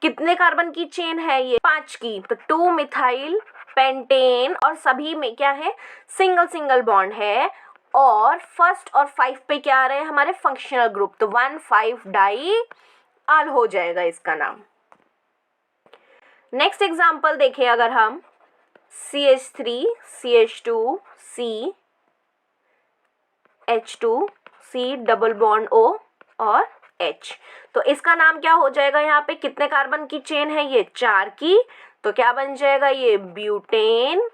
कितने कार्बन की चेन है ये, 5 की, तो 2 मिथाइल पेंटेन, और सभी में क्या है, सिंगल बॉन्ड है, और फर्स्ट और 5 पे क्या आ रहे हैं हमारे फंक्शनल ग्रुप, तो 1,5 डाई आल हो जाएगा इसका नाम। नेक्स्ट एग्जांपल देखें अगर हम, CH3 CH2 C H2 C double bond O और H, तो इसका नाम क्या हो जाएगा, यहाँ पे कितने कार्बन की चेन है ये, 4 की, तो क्या बन जाएगा ये ब्यूटेन,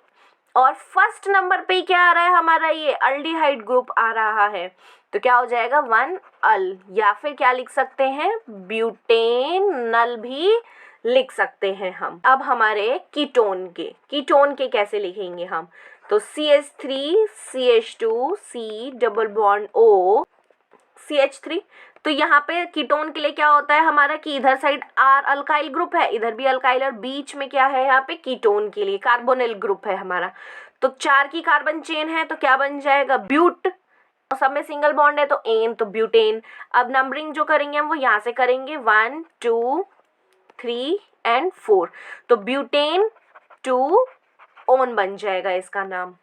और फर्स्ट नंबर पे क्या आ रहा है हमारा, ये अल्डिहाइड ग्रुप आ रहा है, तो क्या हो जाएगा 1 अल, या फिर क्या लिख सकते हैं, ब्यूटेनल भी लिख सकते हैं हम। अब हमारे कीटोन के कैसे लिखेंगे हम, तो CH3 CH2 C double bond O CH3, तो यहाँ पे कीटोन के लिए क्या होता है हमारा, कि इधर साइड R अल्काइल ग्रुप है, इधर भी अल्काइल, और बीच में क्या है यहाँ पे कीटोन के लिए कार्बोनिल ग्रुप है हमारा, तो 4 की कार्बन चेन है, तो क्या बन जाएगा ब्यूट, और सब में सिंगल बॉन्ड है तो एन, तो ब्यूटेन। अब नंबरिंग जो करेंगे हम वो यहाँ से करेंगे, 1 2 3 एंड 4, तो ब्यूटेन 2 ओन बन जाएगा इसका नाम।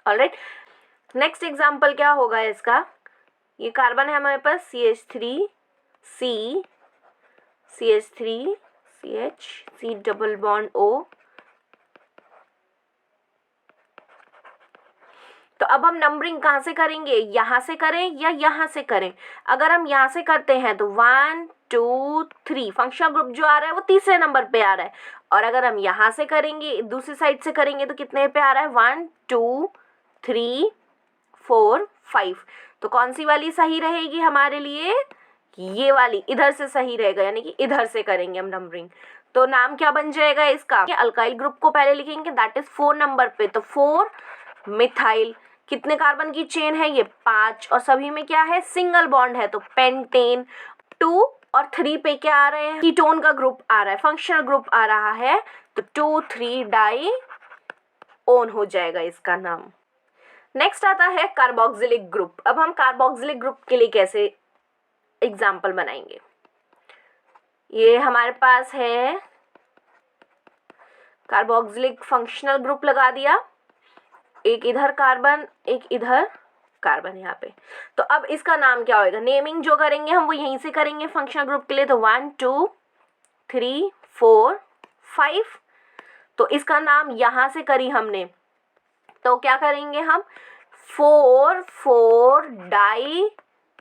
ऑलराइट, नेक्स्ट एग्जांपल क्या होगा इसका, ये कार्बन है हमारे पास CH3 CH C double bond O, तो अब हम नंबरिंग कहाँ से करेंगे, यहाँ से करें या यहाँ से करें। अगर हम यहाँ से करते हैं तो 1 2 3 फंक्शनल ग्रुप जो आ रहा है वो तीसरे नंबर पे आ रहा है, और अगर हम यहाँ से करेंगे दूसरी साइड से करेंगे तो कितने पे आ रहा है, 1 2 3 4 5। तो कौन सी वाली सही रहेगी हमारे लिए, ये वाली इधर से सही रहेगा, यानी कि इधर से करेंगे हम नंबरिंग। तो नाम क्या बन जाएगा इसका, अल्काइल ग्रुप को पहले लिखेंगे, दैट इज 4 नंबर पे, तो 4 मिथाइल, कितने कार्बन की चेन है ये 5, और सभी में क्या है सिंगल बॉन्ड है, तो पेंटेन। 2 और 3 पे क्या आ रहे हैं, कीटोन का ग्रुप आ रहा है, फंक्शनल ग्रुप आ रहा है, तो 2 3 डाई ओन हो जाएगा इसका नाम। नेक्स्ट आता है कार्बोक्सिलिक ग्रुप। अब हम कार्बोक्सिलिक ग्रुप के लिए कैसे एग्जाम्पल बनाएंगे, ये हमारे पास है कार्बोक्सिलिक फंक्शनल ग्रुप लगा दिया, एक इधर कार्बन एक इधर कार्बन यहाँ पे, तो अब इसका नाम क्या होगा, नेमिंग जो करेंगे हम वो यहीं से करेंगे फंक्शनल ग्रुप के लिए, तो 1 2 3 4 5, तो इसका नाम यहाँ से करी हमने, तो क्या करेंगे हम 4 डाई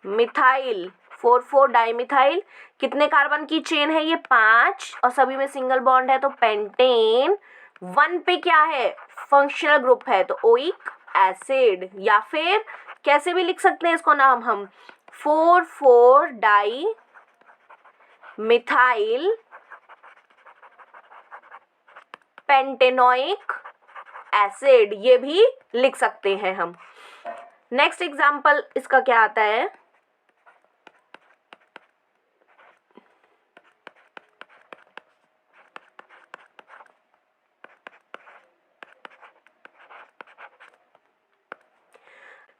मिथाइल 4 डाइमिथाइल, कितने कार्बन की चेन है ये 5 और सभी में सिंगल बॉन्ड है तो पेंटेन। 1 पे क्या है फंक्शनल ग्रुप है तो ओइक एसिड, या फिर कैसे भी लिख सकते हैं इसको नाम हम 4 डाई मिथाइल पेंटेनोइक एसिड, ये भी लिख सकते हैं हम। नेक्स्ट एग्जाम्पल इसका क्या आता है,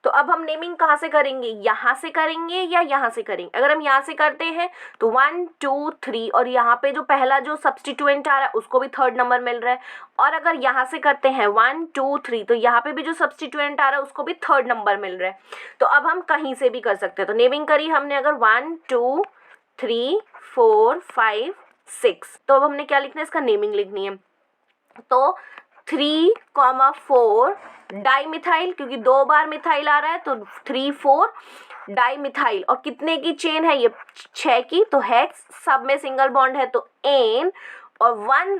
तो अब हम नेमिंग कहाँ से करेंगे, यहाँ से करेंगे या यहाँ से करेंगे। अगर हम यहाँ से करते हैं तो 1 2 3 और यहाँ पे जो पहला जो सब्स्टिट्यूएंट आ रहा है उसको भी 3rd नंबर मिल रहा है, और अगर यहाँ से करते हैं 1 2 3 तो यहाँ पे भी जो सब्स्टिट्यूएंट आ रहा है उसको भी 3rd नंबर मिल रहा है। तो अब हम कहीं से भी कर सकते हैं। तो नेमिंग करी हमने अगर 1 2 3 4 5 6, तो अब हमने क्या लिखना है, इसका नेमिंग लिखनी है। तो 3, 4 डाइमिथाइल, क्योंकि 2 बार मिथाइल आ रहा है तो 3 4 डाइमिथाइल, और कितने की चेन है ये 6 की, तो हेक्स, सब में सिंगल बॉन्ड है तो एन, और 1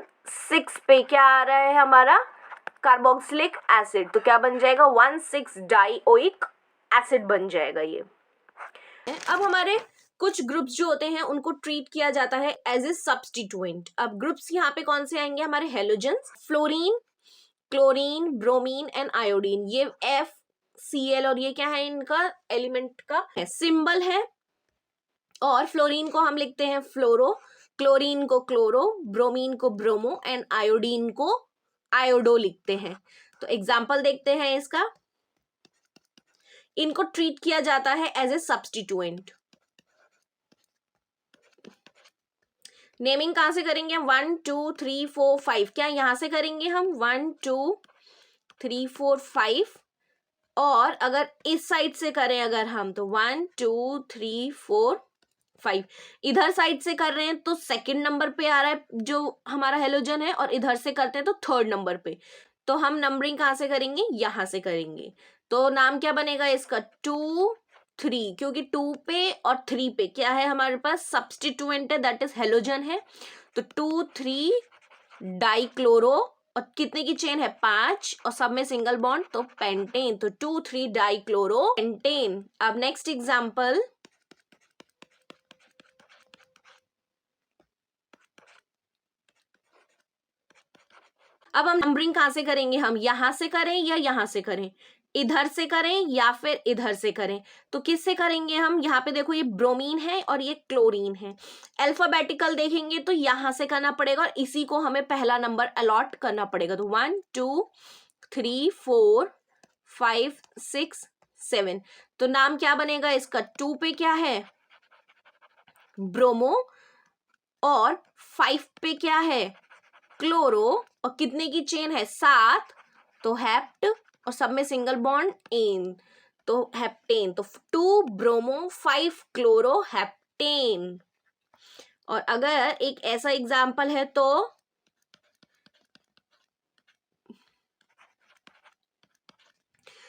6 पे क्या आ रहा है हमारा कार्बोक्सिलिक एसिड, तो क्या बन जाएगा 1,6 डाइओइक एसिड बन जाएगा ये। अब हमारे कुछ ग्रुप्स जो होते हैं उनको ट्रीट किया जाता है एज ए सब्स्टिट्यूएंट। अब ग्रुप्स यहाँ पे कौन से आएंगे हमारे halogens, fluorine, chlorine, bromine and iodine, ये FCl, और ये क्या है इनका एलिमेंट का सिंबल है। और फ्लोरीन को हम लिखते हैं फ्लोरो, क्लोरीन को क्लोरो, ब्रोमीन को ब्रोमो एंड आयोडीन को आयोडो लिखते हैं। तो एग्जाम्पल देखते हैं इसका, इनको ट्रीट किया जाता है एज ए सब्स्टिट्यूएंट। नेमिंग कहाँ से करेंगे हम 1 2 3 4 5, क्या यहाँ से करेंगे हम 1 2 3 4 5, और अगर इस साइड से करें अगर हम तो 1 2 3 4 5, इधर साइड से कर रहे हैं तो 2nd नंबर पे आ रहा है जो हमारा हेलोजन है, और इधर से करते हैं तो 3rd नंबर पे। तो हम नंबरिंग कहाँ से करेंगे, यहाँ से करेंगे। तो नाम क्या बनेगा इसका 2 3, क्योंकि 2 पे और 3 पे क्या है हमारे पास सब्स्टिट्यूएंट है, दैट इज हेलोजन है। तो 2 3 डाइक्लोरो, और कितने की चेन है 5 और सब में सिंगल बॉन्ड तो पेंटेन, तो 2 3 डाइक्लोरो पेंटेन। अब नेक्स्ट एग्जांपल, अब हम नंबरिंग कहाँ से करेंगे, हम यहाँ से करें या यहाँ से करें, इधर से करें या फिर इधर से करें। तो किससे करेंगे हम, यहाँ पे देखो ये ब्रोमीन है और ये क्लोरीन है। अल्फाबेटिकल देखेंगे तो यहाँ से करना पड़ेगा और इसी को हमें पहला नंबर अलॉट करना पड़ेगा। तो 1 2 3 4 5 6 7, तो नाम क्या बनेगा इसका, 2 पे क्या है ब्रोमो, और 5 पे क्या है क्लोरो, और कितने की चेन है 7, तो हेप्ट, और सब में सिंगल बॉन्ड एन, तो हेप्टेन, तो 2 ब्रोमो 5 क्लोरो हेप्टेन। और अगर एक ऐसा एग्जाम्पल है तो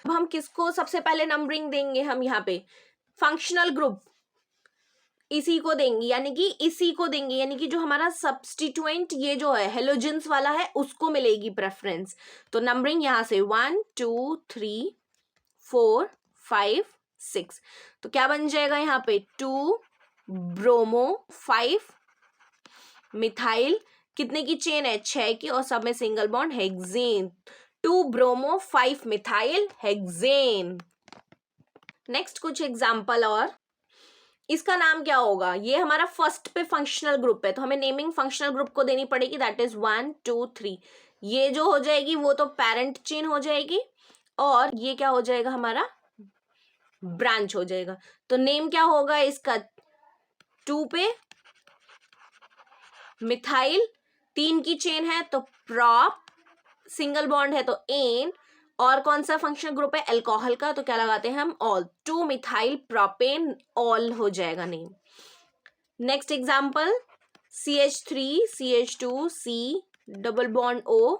अब हम किसको सबसे पहले नंबरिंग देंगे, हम यहाँ पे फंक्शनल ग्रुप इसी को देंगे, यानी कि इसी को देंगे, यानी कि जो हमारा सब्स्टिट्यूएंट ये जो है हेलोजेंस वाला है उसको मिलेगी प्रेफरेंस। तो नंबरिंग यहाँ से 1 2 3 4 5 6, तो क्या बन जाएगा यहाँ पे 2 ब्रोमो 5 मिथाइल, कितने की चेन है 6 की, और सब में single bond hexane, 2 bromo 5 methyl hexane. Next कुछ एग्जाम्पल, और इसका नाम क्या होगा, ये हमारा फर्स्ट पे फंक्शनल ग्रुप है तो हमें नेमिंग फंक्शनल ग्रुप को देनी पड़ेगी, दैट इज 1 2 3। ये जो हो जाएगी वो तो पेरेंट चेन हो जाएगी, और ये क्या हो जाएगा हमारा ब्रांच हो जाएगा। तो नेम क्या होगा इसका, 2 पे मिथाइल, 3 की चेन है तो प्रॉप, सिंगल बॉन्ड है तो एन, और कौन सा फंक्शनल ग्रुप है अल्कोहल का, तो क्या लगाते हैं हम ऑल, 2 मिथाइल प्रोपेन ऑल हो जाएगा name. Next example CH3 CH2 C double bond O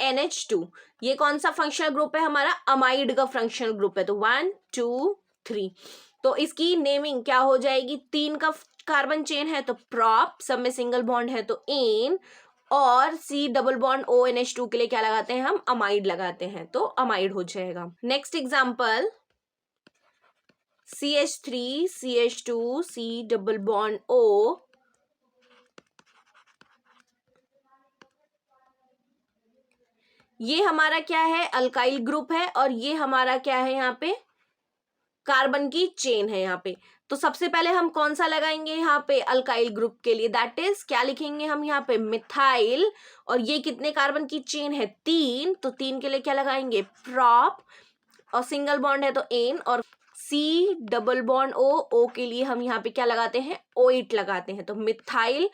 NH2, ये कौन सा फंक्शनल ग्रुप है हमारा अमाइड का फंक्शनल ग्रुप है, तो 1 2 3। तो इसकी नेमिंग क्या हो जाएगी, 3 का कार्बन चेन है तो प्रॉप, सब में सिंगल बॉन्ड है तो एन, और C डबल बॉन्ड ONH2 के लिए क्या लगाते हैं हम, अमाइड लगाते हैं, तो अमाइड हो जाएगा। Next example CH3 CH2 C double bond O, ये हमारा क्या है, अल्काइल ग्रुप है, और ये हमारा क्या है, यहाँ पे कार्बन की चेन है यहाँ पे। तो सबसे पहले हम कौन सा लगाएंगे यहाँ पे, अल्काइल ग्रुप के लिए, दैट इज क्या लिखेंगे हम यहाँ पे, मिथाइल, और ये कितने कार्बन की चेन है, 3, तो 3 के लिए क्या लगाएंगे, प्रॉप, और सिंगल बॉन्ड है तो एन, और C डबल बॉन्ड O के लिए हम यहाँ पे क्या लगाते हैं, OH लगाते हैं, तो मिथाइल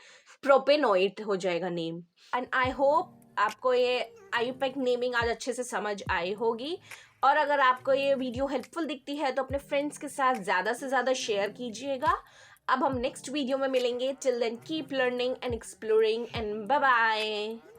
प्रोपेनोइट हो जाएगा नेम। एंड आई होप आपको ये आयुपैक नेमिंग आज अच्छे से समझ आई होगी, और अगर आपको ये वीडियो हेल्पफुल दिखती है तो अपने फ्रेंड्स के साथ ज़्यादा से ज़्यादा शेयर कीजिएगा। अब हम नेक्स्ट वीडियो में मिलेंगे, till then keep learning and exploring and bye bye.